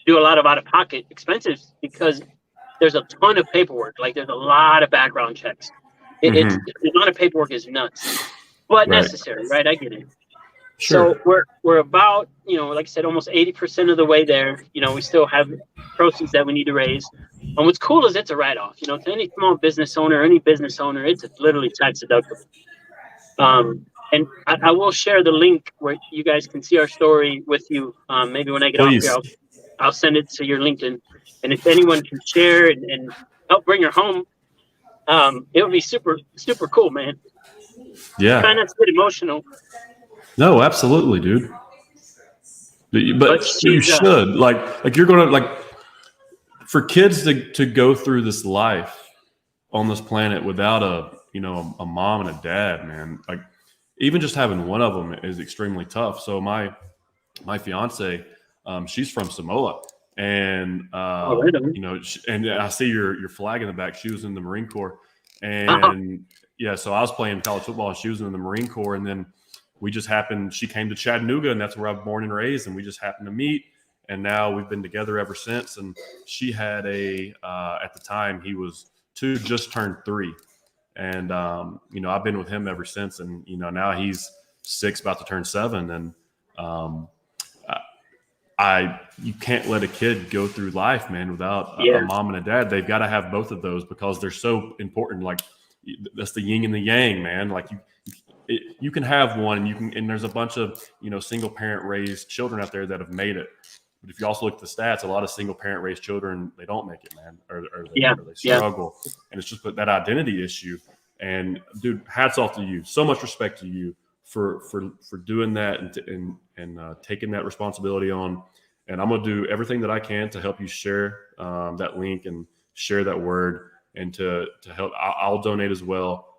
do a lot of out-of-pocket expenses because there's a ton of paperwork. Like, there's a lot of background checks. The amount of paperwork is nuts, but necessary, right? I get it. Sure. So we're about, like I said, almost 80% of the way there. We still have proceeds that we need to raise. And what's cool is it's a write-off. To any small business owner, any business owner, it's literally tax deductible. And I will share the link where you guys can see our story with you. Maybe when I get off here, I'll send it to your LinkedIn. And if anyone can share and help bring her home, it would be super, super cool, man. Yeah. Try not to get emotional. No, absolutely, dude. But you should like you're gonna for kids to go through this life on this planet without a mom and a dad, man. Like, even just having one of them is extremely tough. So my fiance, she's from Samoa, and and I see your flag in the back. She was in the Marine Corps, and so I was playing college football, and she was in the Marine Corps, and then she came to Chattanooga, and that's where I was born and raised, and we just happened to meet, and now we've been together ever since. And she had at the time he was 2, just turned 3. And, I've been with him ever since. And, now he's 6, about to turn 7. And you can't let a kid go through life, man, without a mom and a dad. They've got to have both of those because they're so important. Like, that's the yin and the yang, man. Like, you can have one, and there's a bunch of, single parent raised children out there that have made it. But if you also look at the stats, a lot of single parent raised children, they don't make it, man, or they struggle. And it's just that identity issue. And dude, hats off to you. So much respect to you for doing that and taking that responsibility on. And I'm going to do everything that I can to help you share that link and share that word, and to help. I'll donate as well.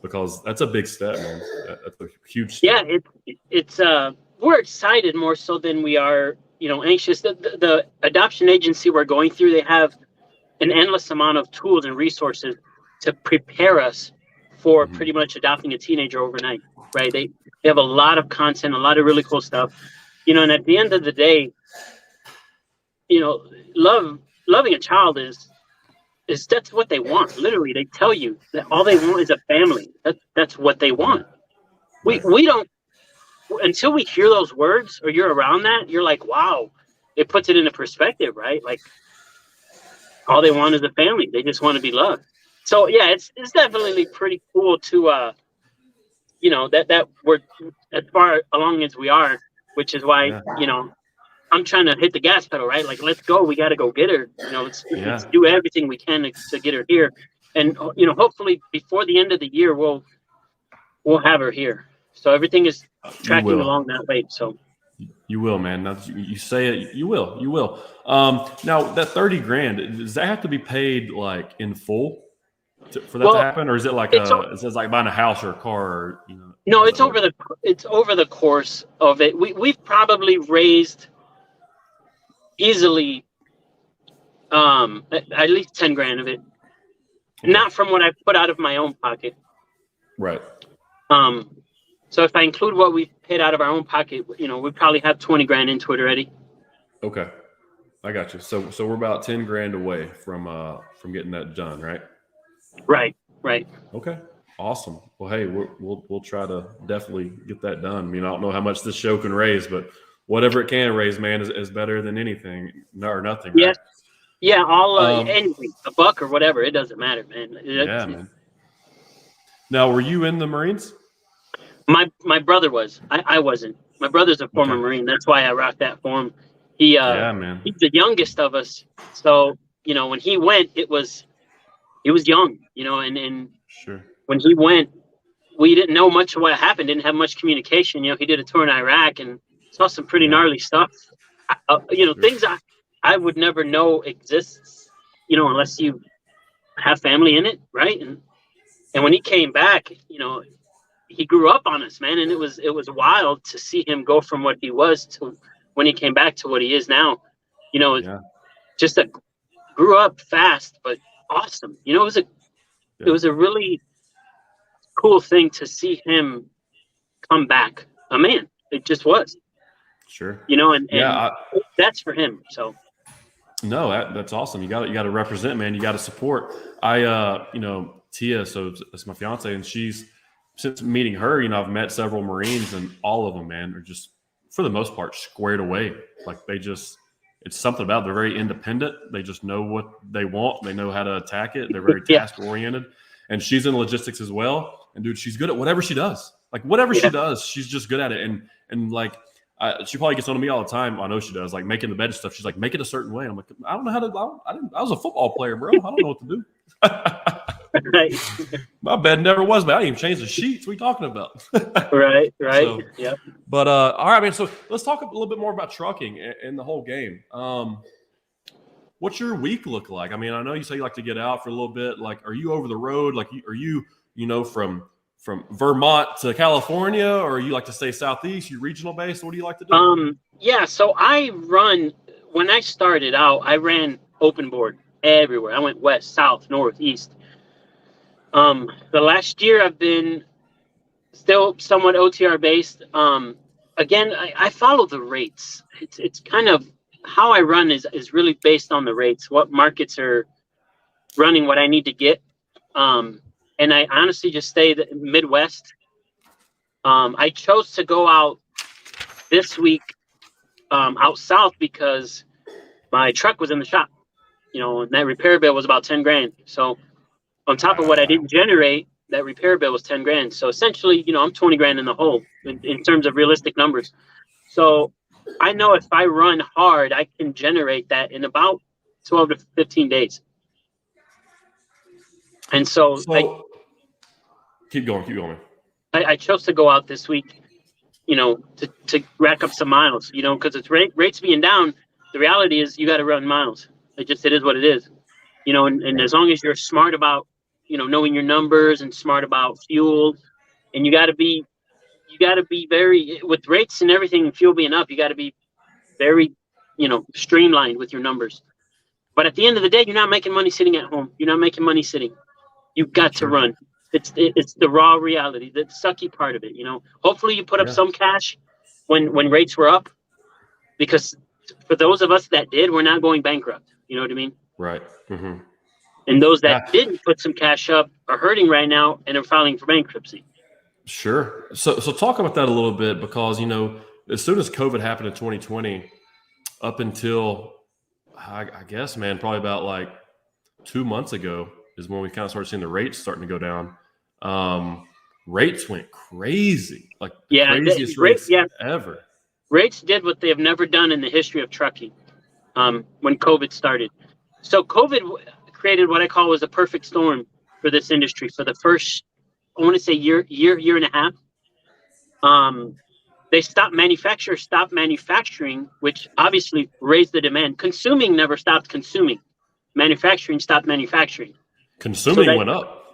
Because that's a big step, man. That's a huge step. Yeah, it's we're excited more so than we are, anxious. The adoption agency we're going through, they have an endless amount of tools and resources to prepare us for pretty much adopting a teenager overnight, right? They have a lot of content, a lot of really cool stuff, and at the end of the day, loving a child is that's what they want. Literally, they tell you that all they want is a family. That's what they want. We don't, until we hear those words or you're around that, you're like, wow, it puts it into perspective, right? Like, all they want is a family. They just want to be loved. So yeah, it's definitely pretty cool to that we're as far along as we are, which is why I'm trying to hit the gas pedal, right? Like, let's go. We got to go get her. Let's do everything we can to get her here. And, hopefully before the end of the year, we'll have her here. So everything is tracking along that way. So you will, man. Now that you say it, you will. Now that 30 grand, does that have to be paid like in full for that to happen? Or is it like is it like buying a house or a car or, No, it's over the course of it. We've probably raised easily at least 10 grand of it. Not from what I put out of my own pocket. Right. So if I include what we paid out of our own pocket, you know, we probably have 20 grand into it already. Okay. I got you. So we're about 10 grand away from getting that done, right? Right. Right. Okay. Awesome. Well, hey, we'll try to definitely get that done. I mean, I don't know how much this show can raise, but whatever it can raise, man, is better than anything or nothing. Right? Yes. Yeah. All Um, anything, a buck or whatever, it doesn't matter, man. Yeah, man. Now, were you in the Marines? My brother was. I wasn't. My brother's a former Okay. Marine. That's why I rocked that for him. He Yeah, man. he's the youngest of us. So, you know, when he went, he was young, you know, and Sure. when he went, we didn't know much of what happened, didn't have much communication. You know, he did a tour in Iraq and saw some pretty gnarly stuff. You know, Sure. things I would never know exists, you know, unless you have family in it, right? And when he came back, you know, he grew up on us, man, and it was wild to see him go from what he was to when he came back to what he is now. You know, Yeah. just grew up fast, but awesome. You know, it was a really cool thing to see him come back a man. It just was, Sure. you know, and Yeah. that's for him. So No, that's awesome. You got to represent, man. You got to support. You know, Tia, so that's my fiance, and since meeting her, you know, I've met several Marines, and all of them, man, are just for the most part squared away. Like it's something about they're very independent. They just know what they want. They know how to attack it. They're very Yeah. task oriented, and she's in logistics as well. And dude, she's good at whatever she does. Like whatever she does, she's just good at it. And like. She probably gets on to me all the time. I know she does, like making the bed and stuff. She's like, make it a certain way. I'm like, I don't know how to. I was a football player, bro. I don't know what to do. right, My bed never was, but I didn't even change the sheets. What are you talking about? right, So, yeah. But all right, man. So let's talk a little bit more about trucking and the whole game. What's your week look like? I mean, I know you say you like to get out for a little bit. Like, are you over the road? Like, are you know, from Vermont to California, or you like to stay southeast? You regional based? What do you like to do? Yeah. So when I started out, I ran open board everywhere. I went west, south, north, east. The last year I've been still somewhat OTR based. Again, I follow the rates. It's kind of how I run is really based on the rates. What markets are running what I need to get. And I honestly just stay the Midwest. I chose to go out this week out south because my truck was in the shop, you know, and that repair bill was about 10 grand. So on top of what I didn't generate, that repair bill was 10 grand. So essentially, you know, I'm 20 grand in the hole in terms of realistic numbers. So I know if I run hard, I can generate that in about 12 to 15 days. And so keep going. I chose to go out this week, you know, to rack up some miles, you know, because it's rates being down. The reality is you got to run miles. It is what it is, you know, and as long as you're smart about, you know, knowing your numbers and smart about fuel, and you got to be very, with rates and everything, fuel being up, you got to be very, you know, streamlined with your numbers. But at the end of the day, you're not making money sitting at home. You're not making money sitting. You've got to run. It's the raw reality, the sucky part of it, you know. Hopefully you put up some cash when rates were up, because for those of us that did, we're not going bankrupt. You know what I mean? Right. Mm-hmm. And those that didn't put some cash up are hurting right now and are filing for bankruptcy. Sure. So talk about that a little bit, because, you know, as soon as COVID happened in 2020, up until I guess, man, probably about like 2 months ago is when we kind of started seeing the rates starting to go down. Rates went crazy, like the craziest rates ever. Rates did what they have never done in the history of trucking when COVID started. So COVID created what I call was a perfect storm for this industry for the first, I want to say year and a half. They stopped manufacturing, which obviously raised the demand. Consuming never stopped consuming. Manufacturing stopped manufacturing. Consuming went up.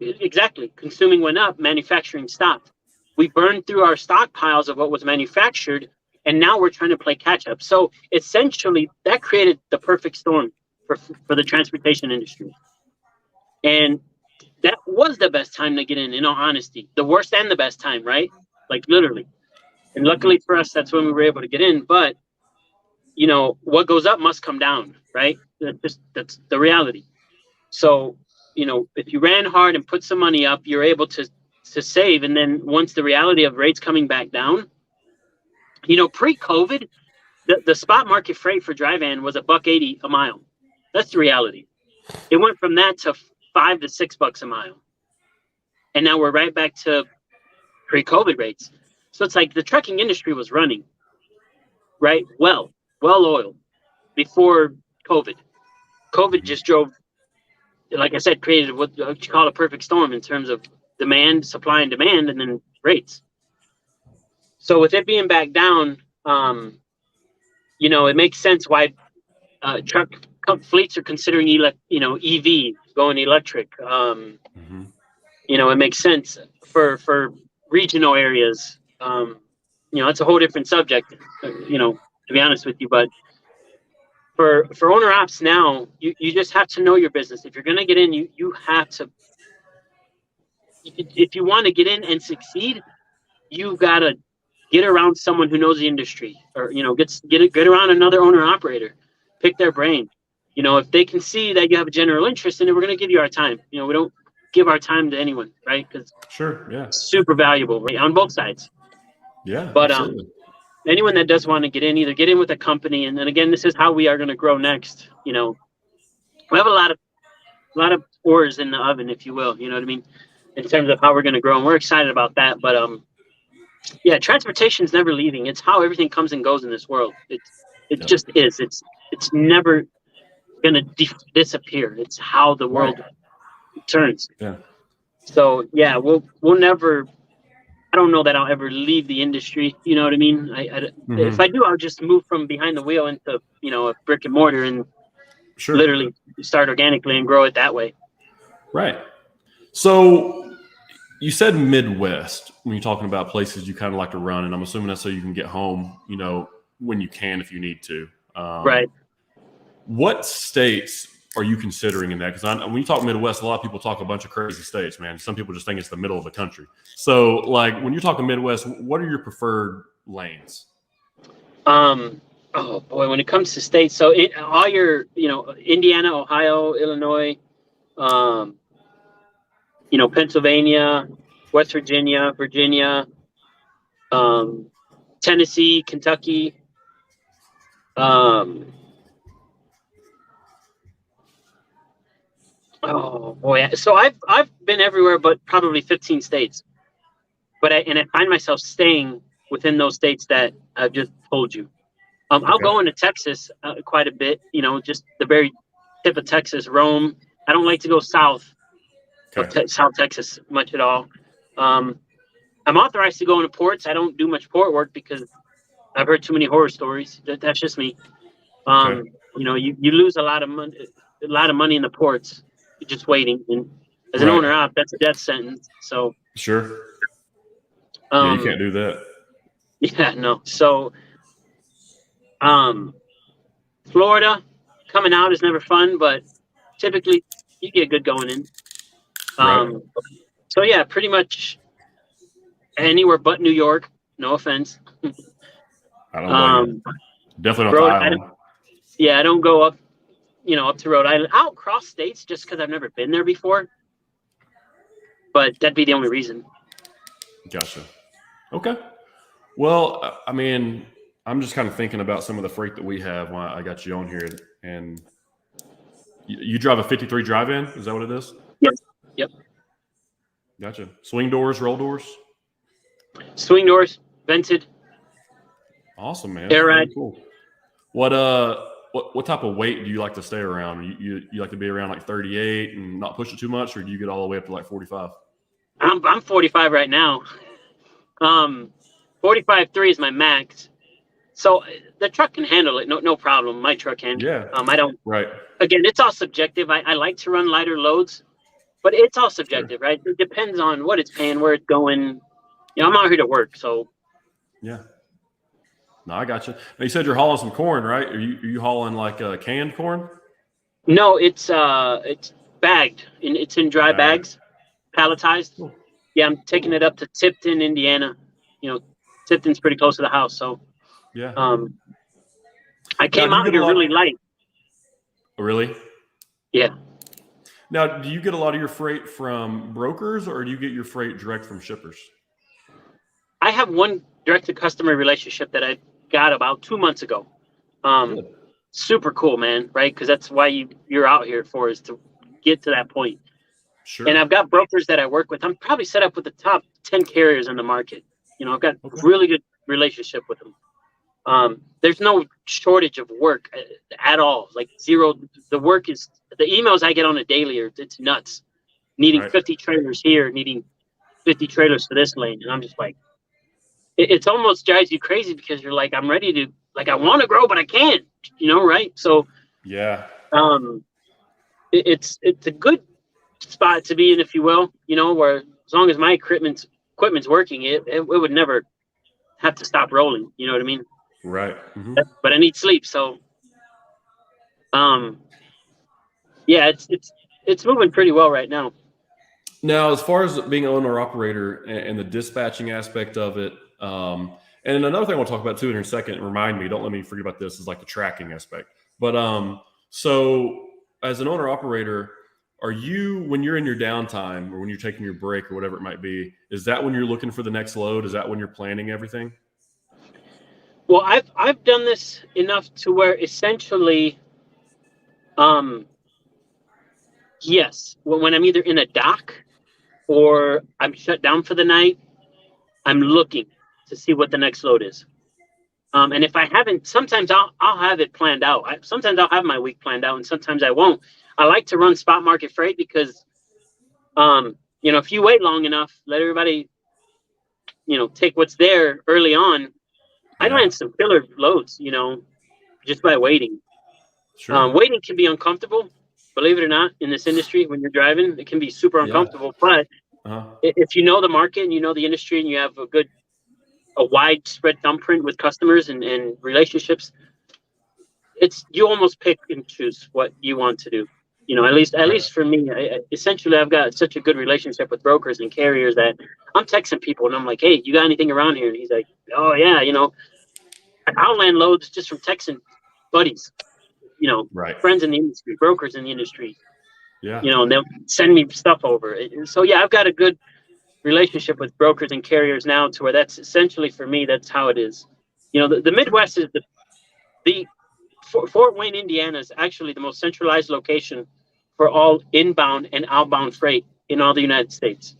Exactly. Consuming went up, manufacturing stopped. We burned through our stockpiles of what was manufactured, and now we're trying to play catch up. So essentially, that created the perfect storm for the transportation industry. And that was the best time to get in all honesty. The worst and the best time, right? Like literally. And luckily for us, that's when we were able to get in. But, you know, what goes up must come down, right? That's the reality. So, you know, if you ran hard and put some money up, you're able to save. And then once the reality of rates coming back down, you know, pre-COVID, the spot market freight for dry van was $1.80 a mile. That's the reality. It went from that to $5 to $6 a mile. And now we're right back to pre-COVID rates. So it's like the trucking industry was running, right? Well oiled before COVID. COVID just drove, like I said, created what you call a perfect storm in terms of demand, supply and demand, and then rates. So with it being back down, you know, it makes sense why truck fleets are considering EV going electric. You know, it makes sense for regional areas. You know, it's a whole different subject, you know, to be honest with you. But for owner ops now, you just have to know your business. If you're going to get in, you have to, if you want to get in and succeed, you've got to get around someone who knows the industry, or, you know, get around another owner operator, pick their brain. You know, if they can see that you have a general interest in it, we're going to give you our time. You know, we don't give our time to anyone, right? Because Sure, yeah, it's super valuable, right, on both sides. yeah. But absolutely. Anyone that does want to get in, either get in with a company, and then again, this is how we are going to grow next. You know, we have a lot of oars in the oven, if you will. You know what I mean, in terms of how we're going to grow, and we're excited about that. But yeah, transportation is never leaving. It's how everything comes and goes in this world. It just is. It's never going to disappear. It's how the world turns. Yeah. So yeah, we'll never. I don't know that I'll ever leave the industry. You know what I mean? If I do, I'll just move from behind the wheel into, you know, a brick and mortar and literally start organically and grow it that way. Right. So you said Midwest when you're talking about places you kind of like to run, and I'm assuming that's so you can get home, you know, when you can, if you need to. Right. What states are you considering in that? Because when you talk Midwest, a lot of people talk a bunch of crazy states, man. Some people just think it's the middle of the country. So, like, when you're talking Midwest, what are your preferred lanes? Oh boy, when it comes to states, so all your, you know, Indiana, Ohio, Illinois, you know, Pennsylvania, West Virginia, Tennessee, Kentucky, oh boy, so I've been everywhere, but probably 15 states. But I find myself staying within those states that I've just told you. I'll go into Texas quite a bit, you know, just the very tip of Texas, Rome. I don't like to go south of South Texas much at all. I'm authorized to go into ports. I don't do much port work because I've heard too many horror stories. That's just me. You know, you lose a lot of money in the ports. You're just waiting. And as an owner op, that's a death sentence. So yeah, you can't do that. Yeah, no. So Florida coming out is never fun, but typically you get good going in. So yeah, pretty much anywhere but New York. No offense. I don't blame you. Definitely not the island. I don't go up, you know, up to Rhode Island. I'll cross states just because I've never been there before. But that'd be the only reason. Gotcha. Okay. Well, I mean, I'm just kind of thinking about some of the freight that we have when I got you on here. And you drive a 53 drive-in? Is that what it is? Yep. Gotcha. Swing doors, roll doors? Swing doors, vented. Awesome, man. Air ride. Cool. What type of weight do you like to stay around? You like to be around like 38 and not push it too much, or do you get all the way up to like 45? I'm 45 right now. 45.3 is my max. So the truck can handle it, no problem. My truck can. Yeah. I don't. Right. Again, it's all subjective. I like to run lighter loads, but it's all subjective, right? It depends on what it's paying, where it's going. You know, I'm out here to work, so. Yeah. No, I got you. Now, you said you're hauling some corn, right? Are you hauling like canned corn? No, it's bagged. It's in dry bags. palletized. Cool. Yeah, I'm taking it up to Tipton, Indiana. Tipton's pretty close to the house, so Yeah. I came out here really light. Really? Yeah. Now, do you get a lot of your freight from brokers, or do you get your freight direct from shippers? I have one direct-to-customer relationship that I got about 2 months ago. Good. Super cool, man, right? Because that's why you're out here for, is to get to that point. Sure. And I've got brokers that I work with. I'm probably set up with the top 10 carriers in the market. I've got really good relationship with them. There's no shortage of work at all. Like zero. The work is, the emails I get on a daily it's nuts. Needing 50 trailers here, needing 50 trailers to this lane. And I'm just like, it's almost drives you crazy because you're like, I'm ready to, like, I want to grow, but I can't, right? So, yeah, it's a good spot to be in, if you will, where as long as my equipment's working, it would never have to stop rolling. You know what I mean? Right. Mm-hmm. But I need sleep. So, yeah, it's moving pretty well right now. Now, as far as being owner operator and the dispatching aspect of it, and another thing I want to talk about too in a second, remind me, don't let me forget about this, is like the tracking aspect. But so as an owner operator, are you, when you're in your downtime or when you're taking your break or whatever it might be, is that when you're looking for the next load? Is that when you're planning everything? Well, I've done this enough to where essentially, yes, when I'm either in a dock or I'm shut down for the night, I'm looking to see what the next load is. And if I haven't, sometimes I'll have it planned out. Sometimes I'll have my week planned out, and sometimes I won't. I like to run spot market freight because, if you wait long enough, let everybody, take what's there early on. I ran some filler loads, just by waiting. Sure. Waiting can be uncomfortable, believe it or not, in this industry. When you're driving, it can be super uncomfortable. But if you know the market and you know the industry and you have a widespread thumbprint with customers and relationships, you almost pick and choose what you want to do. At least for me, essentially, I've got such a good relationship with brokers and carriers that I'm texting people and I'm like, hey, you got anything around here? And he's like, oh yeah, I'll land loads just from texting buddies, friends in the industry, brokers in the industry. Yeah. And they'll send me stuff over. So yeah, I've got a good relationship with brokers and carriers now to where that's essentially, for me, that's how it is. The Midwest is the Fort Wayne, Indiana is actually the most centralized location for all inbound and outbound freight in all the United States.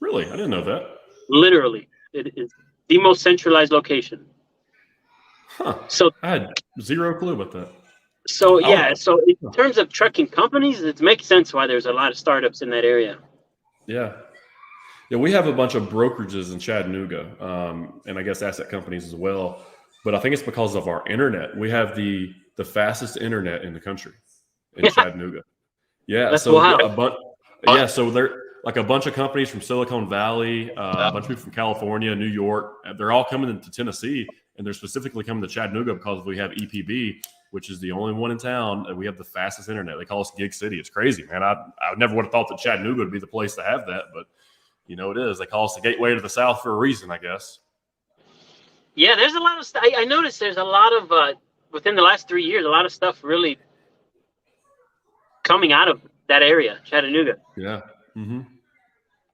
Really? I didn't know that. Literally, it is the most centralized location. Huh. So I had zero clue about that. So yeah, so in terms of trucking companies, it makes sense why there's a lot of startups in that area. Yeah. Yeah, we have a bunch of brokerages in Chattanooga, and I guess asset companies as well. But I think it's because of our internet. We have the fastest internet in the country in Chattanooga. Yeah, that's so wild. So they're like a bunch of companies from Silicon Valley, a bunch of people from California, New York. They're all coming to Tennessee, and they're specifically coming to Chattanooga because we have EPB, which is the only one in town, and we have the fastest internet. They call us Gig City. It's crazy, man. I never would have thought that Chattanooga would be the place to have that, but it is. They call us the gateway to the South for a reason, I guess. Yeah, there's a lot of stuff. I noticed there's a lot of, within the last 3 years, a lot of stuff really coming out of that area, Chattanooga. Yeah. Mm-hmm.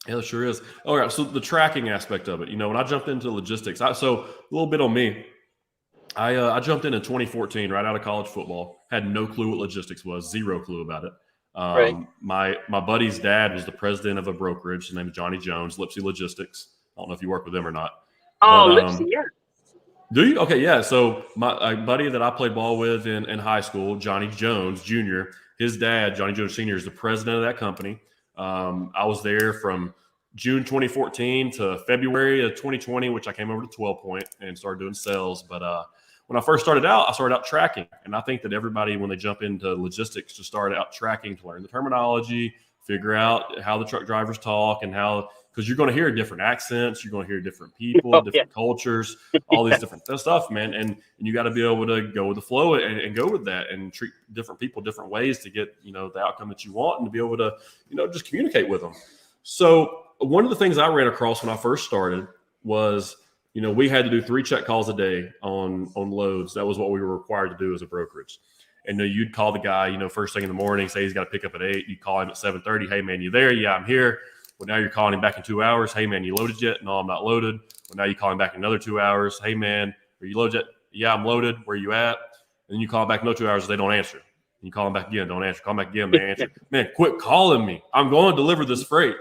Yeah, it sure is. All right. So the tracking aspect of it, when I jumped into logistics, so a little bit on me. I jumped in 2014, right out of college football. Had no clue what logistics was, zero clue about it. Right. My buddy's dad was the president of a brokerage. His name is Johnny Jones, Lipsy Logistics. I don't know if you work with them or not. Oh, Lipsy, yeah. Do you? Okay, yeah. So my buddy that I played ball with in high school, Johnny Jones Jr., his dad, Johnny Jones Sr., is the president of that company. I was there from June 2014 to February of 2020, which I came over to 12 Point and started doing sales. But when I first started out, I started out tracking. And I think that everybody, when they jump into logistics, just start out tracking to learn the terminology, figure out how the truck drivers talk and how, because you're going to hear different accents, you're going to hear different people, different cultures, all these different stuff, man. And you got to be able to go with the flow and go with that and treat different people different ways to get, the outcome that you want and to be able to, just communicate with them. So one of the things I ran across when I first started was, we had to do 3 check calls a day on loads. That was what we were required to do as a brokerage. And you'd call the guy, first thing in the morning, say he's got to pick up at 8. You call him at 7:30. Hey, man, you there? Yeah, I'm here. Well, now you're calling him back in 2 hours. Hey, man, you loaded yet? No, I'm not loaded. Well, now you call him back in another 2 hours. Hey, man, are you loaded yet? Yeah, I'm loaded. Where you at? And then you call them back another 2 hours. They don't answer. And you call them back again. Don't answer. Call them back again. They answer. Man, quit calling me. I'm going to deliver this freight.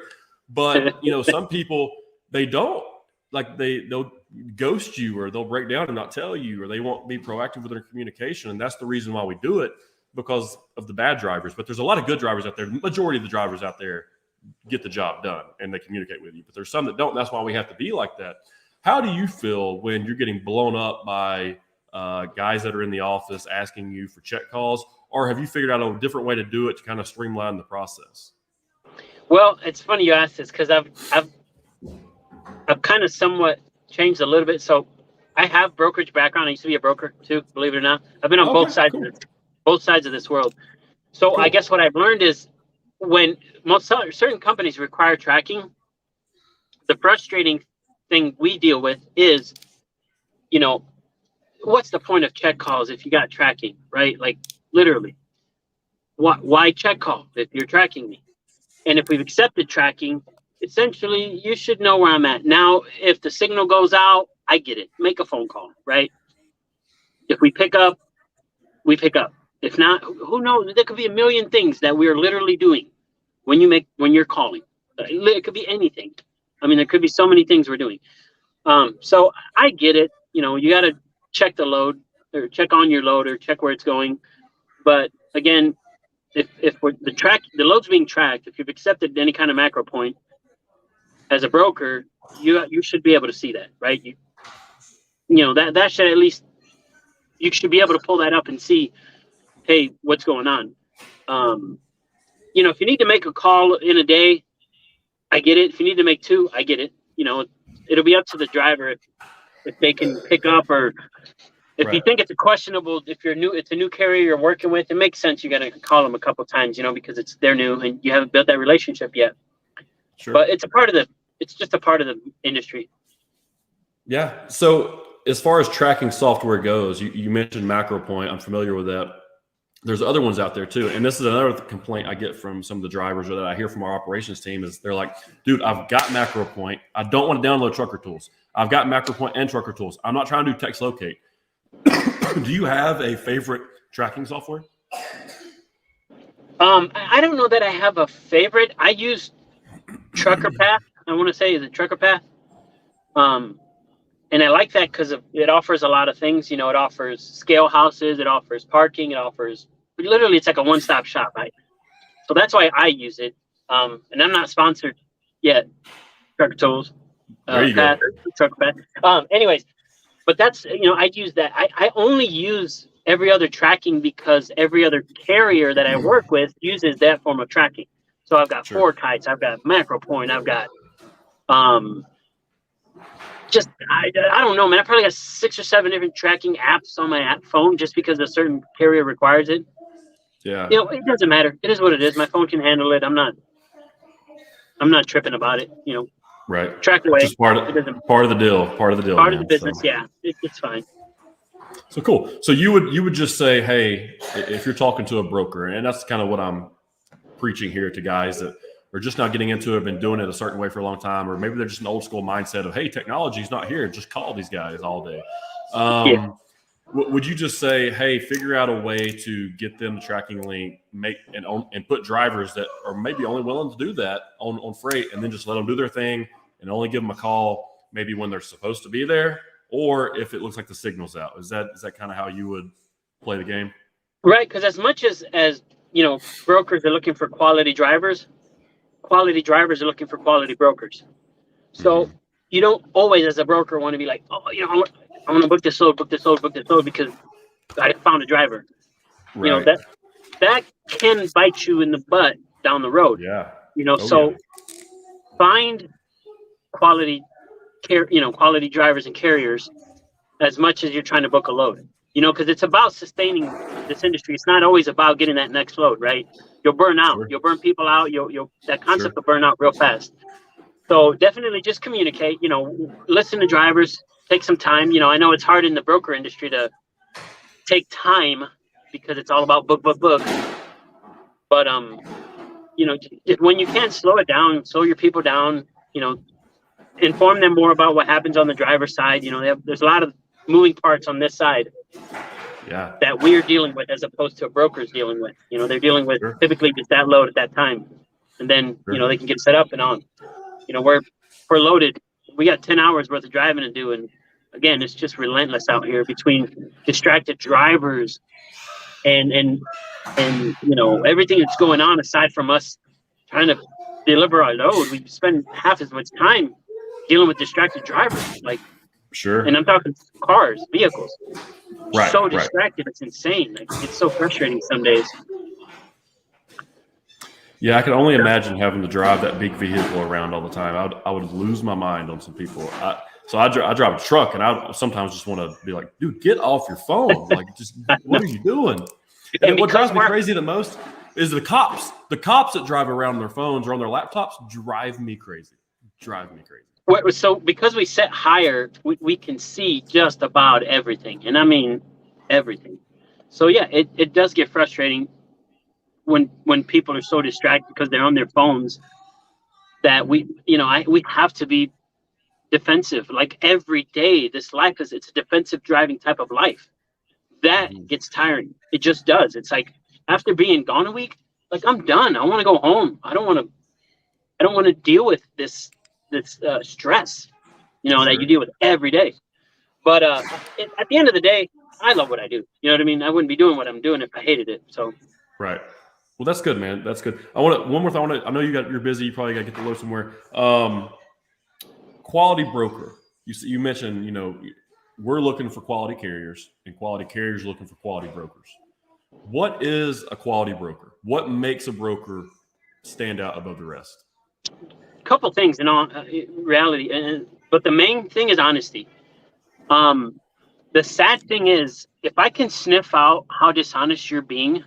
But, some people, they don't. Like they'll ghost you, or they'll break down and not tell you, or they won't be proactive with their communication. And that's the reason why we do it, because of the bad drivers. But there's a lot of good drivers out there. The majority of the drivers out there get the job done and they communicate with you. But there's some that don't. That's why we have to be like that. How do you feel when you're getting blown up by guys that are in the office asking you for check calls? Or have you figured out a different way to do it to kind of streamline the process? Well, it's funny you ask this, because I've kind of somewhat changed a little bit. So I have brokerage background. I used to be a broker too, believe it or not. I've been on both sides of this world. So I guess what I've learned is when certain companies require tracking, the frustrating thing we deal with is, what's the point of check calls if you got tracking, right? Like literally, why check call if you're tracking me? And if we've accepted tracking, essentially, you should know where I'm at. Now, if the signal goes out, I get it. Make a phone call, right? If we pick up, we pick up. If not, who knows? There could be a million things that we are literally doing when you're calling. It could be anything. I mean, there could be so many things we're doing. So I get it. You got to check the load, or check on your load, or check where it's going. But again, if the load's being tracked, if you've accepted any kind of macro point, as a broker, you should be able to see that, right? That should at least, you should be able to pull that up and see, hey, what's going on? If you need to make a call in a day, I get it. If you need to make 2, I get it. It'll be up to the driver if they can pick up, or if you think it's a questionable, if it's a new carrier you're working with, it makes sense. You got to call them a couple times, because they're new and you haven't built that relationship yet. Sure. But it's just a part of the industry. Yeah. So as far as tracking software goes, you mentioned MacroPoint. I'm familiar with that. There's other ones out there too. And this is another complaint I get from some of the drivers, or that I hear from our operations team, is they're like, dude, I've got MacroPoint. I don't want to download Trucker Tools. I've got MacroPoint and Trucker Tools. I'm not trying to do text locate. Do you have a favorite tracking software? I don't know that I have a favorite. I use Trucker Path. I want to say is a Trucker Path. And I like that because it offers a lot of things. It offers scale houses, it offers parking, literally it's like a one-stop shop, right? So that's why I use it. And I'm not sponsored yet. Trucker Tools. There you Path, go. Trucker Path. Anyways, but that's, I use that. I only use every other tracking because every other carrier that I work with uses that form of tracking. So I've got 4 kites, I've got MacroPoint, I've got I don't know, man. I probably got 6 or 7 different tracking apps on my phone just because a certain carrier requires it. Yeah. It doesn't matter. It is what it is. My phone can handle it. I'm not tripping about it. Right. Track away. Just part of the deal. Part of the deal. Part of the business. So. Yeah. It's fine. So cool. So you would just say, hey, if you're talking to a broker, and that's kind of what I'm preaching here to guys that are just not getting into it, have been doing it a certain way for a long time, or maybe they're just an old school mindset of, hey, technology's not here, just call these guys all day. Would you just say, hey, figure out a way to get them the tracking link, and put drivers that are maybe only willing to do that on freight, and then just let them do their thing and only give them a call maybe when they're supposed to be there, or if it looks like the signal's out? Is that kind of how you would play the game? Right, because as much as brokers are looking for quality drivers are looking for quality brokers. So you don't always, as a broker, want to be like, oh, I want to book this load because I found a driver. Right. That can bite you in the butt down the road. Yeah. So find quality quality drivers and carriers as much as you're trying to book a load, because it's about sustaining this industry. It's not always about getting that next load, right? You'll burn out. Sure. You'll burn people out. That concept Sure. will burn out real fast. So definitely just communicate, listen to drivers, take some time. I know it's hard in the broker industry to take time because it's all about book. But, when you can, slow it down, slow your people down, inform them more about what happens on the driver's side. There's a lot of moving parts on this side that we're dealing with as opposed to a broker's dealing with. They're dealing with typically just that load at that time. And then, they can get set up and on. We're loaded. We got 10 hours worth of driving to do. And again, it's just relentless out here between distracted drivers and everything that's going on aside from us trying to deliver our load. We spend half as much time dealing with distracted drivers. Sure. And I'm talking cars, vehicles. Right. So distracted. It's insane. It's so frustrating some days. Yeah, I can only imagine having to drive that big vehicle around all the time. I would lose my mind on some people. So I drive a truck, and I sometimes just want to be like, dude, get off your phone. Just what are you doing? And what drives me crazy the most is the cops. The cops that drive around on their phones or on their laptops drive me crazy. So because we set higher, we can see just about everything. And I mean everything. So yeah, it does get frustrating when people are so distracted because they're on their phones that we have to be defensive. Like every day, this life it's a defensive driving type of life. That gets tiring. It just does. It's like after being gone a week, I'm done. I want to go home. I don't want to deal with this stress, that you deal with every day. But at the end of the day, I love what I do. You know what I mean? I wouldn't be doing what I'm doing if I hated it. So. Right. Well, that's good, man. That's good. I want one more thing. I know you're busy. You probably got to get the load somewhere. Quality broker. You mentioned, we're looking for quality carriers, and quality carriers looking for quality brokers. What is a quality broker? What makes a broker stand out above the rest? A couple things in all reality, but the main thing is honesty. The sad thing is, if I can sniff out how dishonest you're being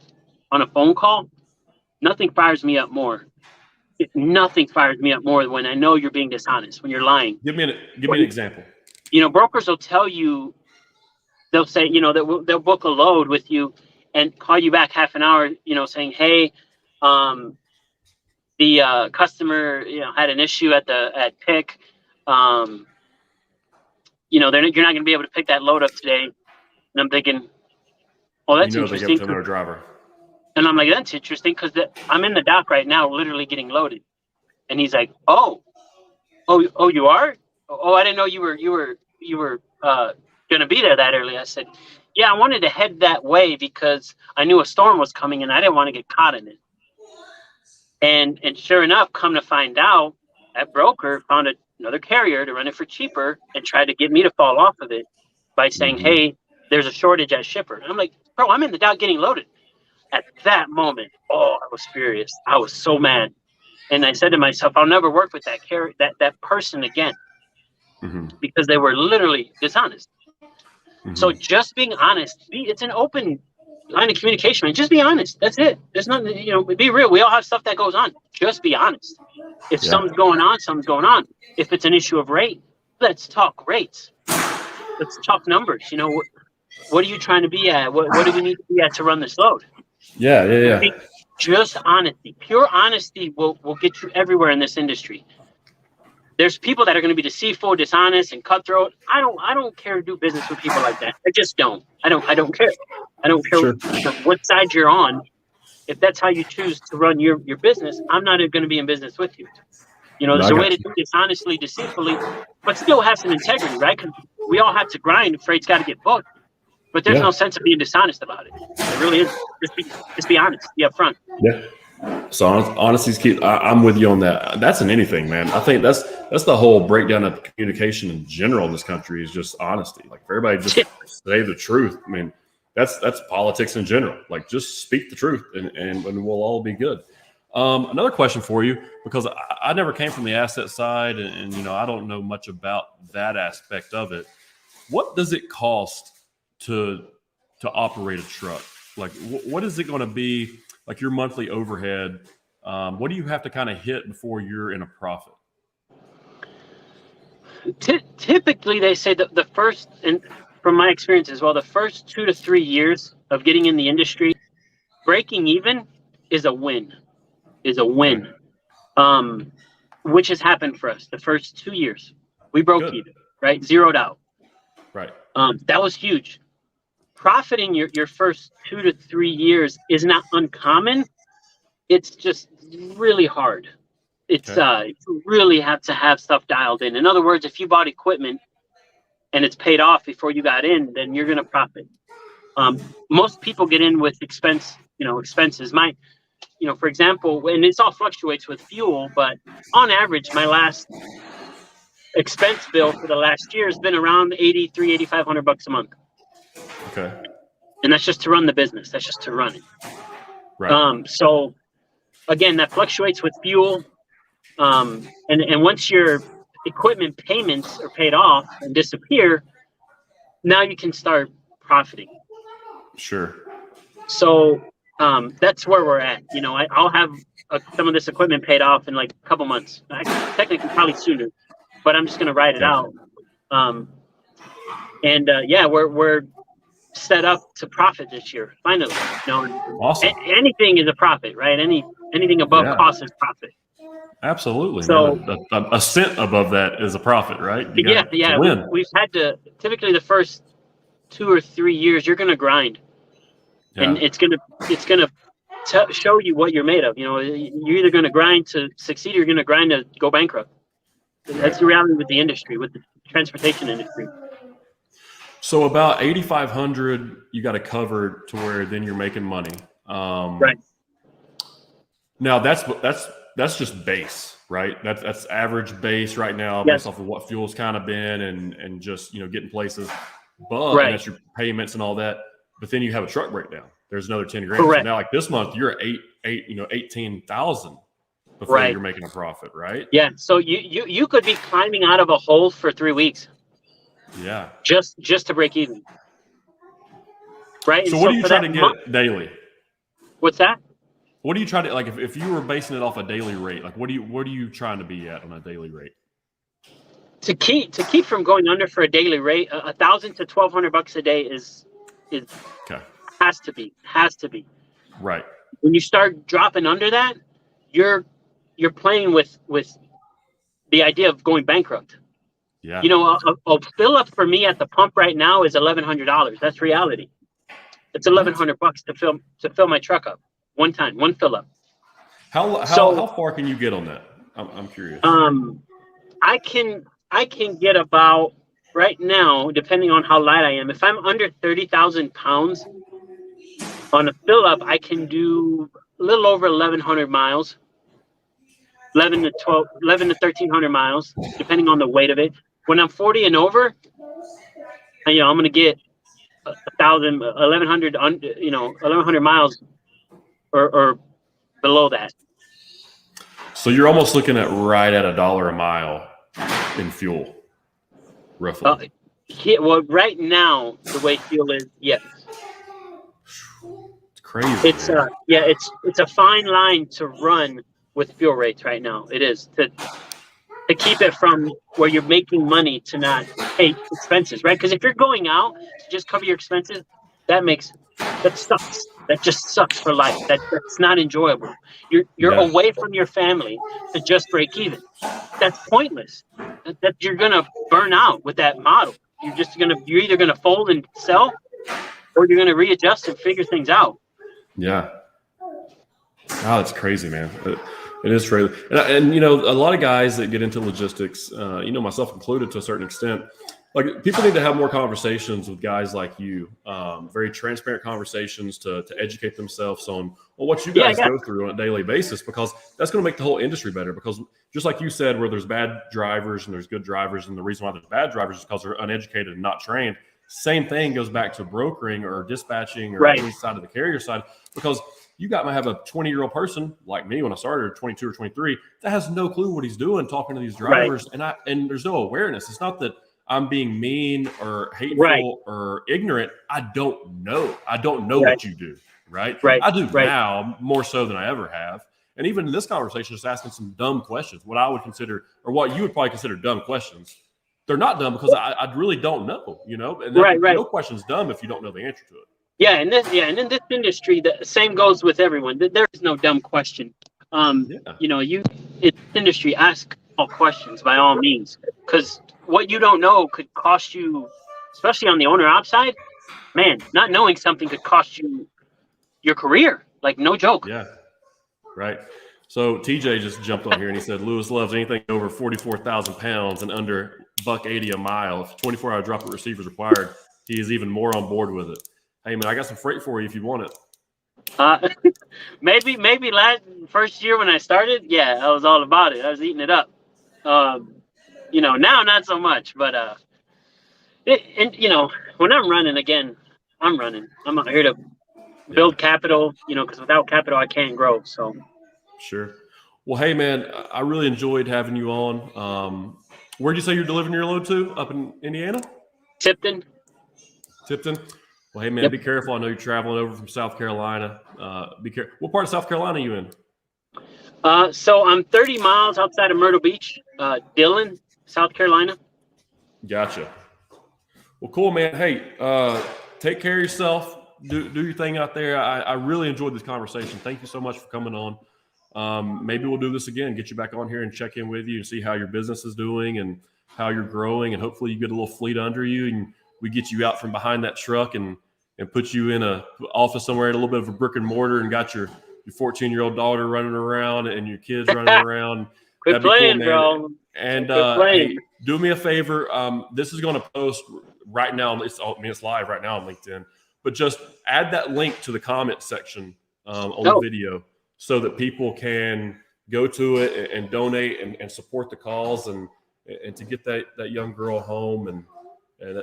on a phone call, nothing fires me up more. Nothing fires me up more when I know you're being dishonest, when you're lying. Give me an example. Brokers will tell you, they'll say, they'll book a load with you and call you back half an hour, saying, hey, the customer, had an issue at pick. You're not going to be able to pick that load up today. And I'm thinking, oh, that's interesting. They give it to another driver. And I'm like, that's interesting because I'm in the dock right now, literally getting loaded. And he's like, oh, you are? Oh, I didn't know you were going to be there that early. I said, yeah, I wanted to head that way because I knew a storm was coming and I didn't want to get caught in it. And sure enough, come to find out, that broker found another carrier to run it for cheaper and tried to get me to fall off of it by saying, hey, there's a shortage at shipper. And I'm like, bro, I'm in the dock getting loaded. At that moment, I was furious. I was so mad. And I said to myself, I'll never work with that person again because they were literally dishonest. So just being honest, it's an open line of communication, man. Just be honest. That's it. There's nothing, be real. We all have stuff that goes on. Just be honest. If something's going on, something's going on. If it's an issue of rate, let's talk rates. Let's talk numbers. What are you trying to be at? What do we need to be at to run this load? Yeah. Just honesty. Pure honesty will get you everywhere in this industry. There's people that are going to be deceitful, dishonest, and cutthroat. I don't care to do business with people like that. I just don't. I don't care. I don't care what side you're on. If that's how you choose to run your business, I'm not going to be in business with you. There's a way to do this honestly, deceitfully, but still have some integrity, right? Because we all have to grind. Freight's got to get booked. But there's no sense of being dishonest about it. It really is. Just be honest. Be upfront. Yeah. So honesty's key. I'm with you on that. That's in anything, man. I think that's the whole breakdown of communication in general in this country is just honesty. Like for everybody just say the truth. I mean, that's politics in general. Like just speak the truth and we'll all be good. Another question for you, because I never came from the asset side, and I don't know much about that aspect of it. What does it cost to operate a truck? Like, what is it going to be? Like your monthly overhead? What do you have to kind of hit before you're in a profit? Typically, they say that the first, and from my experience as well, the first 2 to 3 years of getting in the industry, breaking even is a win. Which has happened for us. The first 2 years, we broke even, right? Zeroed out. Right. That was huge. Profiting your first 2 to 3 years is not uncommon. It's just really hard. You really have to have stuff dialed in. In other words, if you bought equipment and it's paid off before you got in, then you're going to profit. Most people get in with expenses. For example, and this all fluctuates with fuel, but on average, my last expense bill for the last year has been around $8,500 a month. Okay. And that's just to run the business. That's just to run it. Right. So again, that fluctuates with fuel. And once your equipment payments are paid off and disappear, now you can start profiting. Sure. So that's where we're at. I'll have some of this equipment paid off in like a couple months. Technically, probably sooner, but I'm just going to ride it out. We're set up to profit this year. Finally, awesome. Anything is a profit, right? Anything above cost is profit. Absolutely. So a cent above that is a profit, right? Win. We've had to, typically the first 2 or 3 years, you're going to grind. Yeah. And it's gonna show you what you're made of. You're either gonna grind to succeed or you're gonna grind to go bankrupt. That's the reality with the industry, with the transportation industry. So about 8,500, you got to cover to where then you're making money. Right. Now that's just base, right? That's average base right now, based off of what fuel's kind of been and just getting places. But and that's your payments and all that. But then you have a truck breakdown. There's another 10 grand. Correct. So now, like this month, you're at 18,000 before you're making a profit, right? Yeah. So you could be climbing out of a hole for 3 weeks. Yeah. Just to break even. Right. So what do you try to get daily? What's that? What do you try to like if you were basing it off a daily rate? Like what are you trying to be at on a daily rate? To keep from going under for a daily rate, $1,000 to $1,200 a day is has to be right. When you start dropping under that, you're playing with the idea of going bankrupt. Yeah. A fill up for me at the pump right now is $1,100. That's reality. It's $1,100 to fill my truck up one time, one fill up. How far can you get on that? I'm curious. I can get about right now, depending on how light I am. If I'm under 30,000 pounds on a fill up, I can do a little over 1,100 miles, 11 to 1,300 miles, depending on the weight of it. When I'm 40 and over, I'm going to get 1,100, 1,100 miles or below that. So you're almost looking at right at $1 a mile in fuel, roughly. Right now, the way fuel is, yes. It's crazy. It's a fine line to run with fuel rates right now. It is to keep it from where you're making money to not pay expenses, right? Because if you're going out to just cover your expenses, that sucks. That just sucks for life. That's not enjoyable. You're away from your family to just break even. That's pointless. That you're gonna burn out with that model. You're either gonna fold and sell, or you're gonna readjust and figure things out. Yeah. Oh, it's crazy, man. It is crazy. And a lot of guys that get into logistics, myself included to a certain extent, like people need to have more conversations with guys like you, very transparent conversations to educate themselves on what you guys go through on a daily basis, because that's going to make the whole industry better. Because just like you said, where there's bad drivers and there's good drivers, and the reason why there's bad drivers is because they're uneducated and not trained. Same thing goes back to brokering or dispatching or Right. any side of the carrier side, because you might have a 20-year-old person like me when I started, 22 or 23, that has no clue what he's doing talking to these drivers, and there's no awareness. It's not that I'm being mean or hateful or ignorant. I don't know. I don't know what you do, right? I do now more so than I ever have. And even in this conversation, just asking some dumb questions, what I would consider, or what you would probably consider dumb questions. They're not dumb because I really don't know, you know? And no question's dumb if you don't know the answer to it. Yeah, and in this industry, the same goes with everyone. There is no dumb question. You know, in this industry, ask all questions by all means, because what you don't know could cost you, especially on the owner-op side. Man, not knowing something could cost you your career. Like, no joke. Yeah, right. So TJ just jumped on here and he said Lewis loves anything over 44,000 pounds and under $180 a mile. If 24-hour drop at receiver is required, he is even more on board with it. Hey man, I got some freight for you if you want it. Maybe first year when I started, yeah, I was all about it. I was eating it up. You know, now not so much, but and you know, when I'm running again, I'm running. I'm out here to build capital, you know, because without capital, I can't grow. So. Sure. Well, hey man, I really enjoyed having you on. Where'd you say you're delivering your load to? Up in Indiana? Tipton. Well, hey man, be careful. I know you're traveling over from South Carolina. Be careful. What part of South Carolina are you in? So I'm 30 miles outside of Myrtle Beach, Dillon, South Carolina. Gotcha. Well, cool, man. Hey, take care of yourself. Do your thing out there. I really enjoyed this conversation. Thank you so much for coming on. Maybe we'll do this again, get you back on here and check in with you and see how your business is doing and how you're growing. And hopefully you get a little fleet under you and we get you out from behind that truck and put you in a office somewhere at a little bit of a brick and mortar and got your 14-year-old daughter running around and your kids running around. Quit playing, cool, bro. And hey, do me a favor. This is going to post right now. It's live right now on LinkedIn. But just add that link to the comment section on the video so that people can go to it and donate and support the cause and to get that young girl home and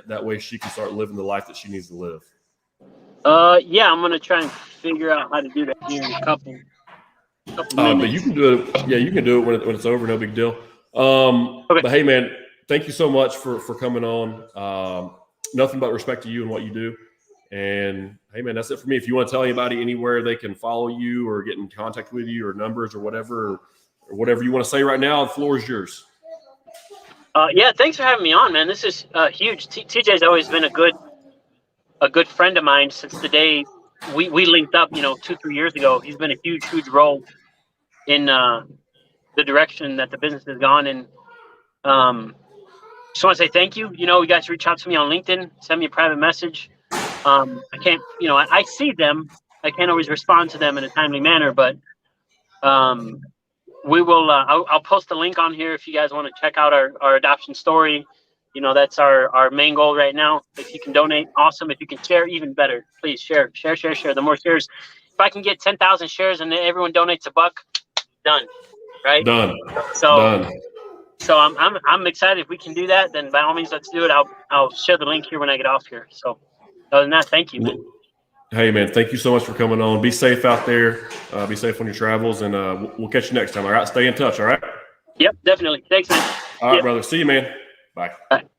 that way she can start living the life that she needs to live. Yeah, I'm gonna try and figure out how to do that here in a couple minutes. But you can do it. Yeah, you can do it when it's over. No big deal. But hey, man, thank you so much for coming on. Nothing but respect to you and what you do. And hey, man, that's it for me. If you want to tell anybody anywhere they can follow you or get in contact with you or numbers or whatever you want to say right now, the floor is yours. Yeah, thanks for having me on, man. This is huge. TJ's always been a good friend of mine since the day we linked up, 2-3 years ago. He's been a huge role in the direction that the business has gone. And just want to say thank you. You guys reach out to me on LinkedIn, send me a private message. I can't, I see them. I can't always respond to them in a timely manner, but we will. I'll post a link on here if you guys want to check out our adoption story. That's our main goal right now. If you can donate, awesome. If you can share, even better. Please share. The more shares. If I can get 10,000 shares and everyone donates $1, done. Right? Done. So I'm excited. If we can do that, then by all means, let's do it. I'll share the link here when I get off here. So other than that, thank you, man. Hey, man, thank you so much for coming on. Be safe out there. Be safe on your travels, and we'll catch you next time. All right? Stay in touch, all right? Yep, definitely. Thanks, man. All right, brother. See you, man. Bye. Bye.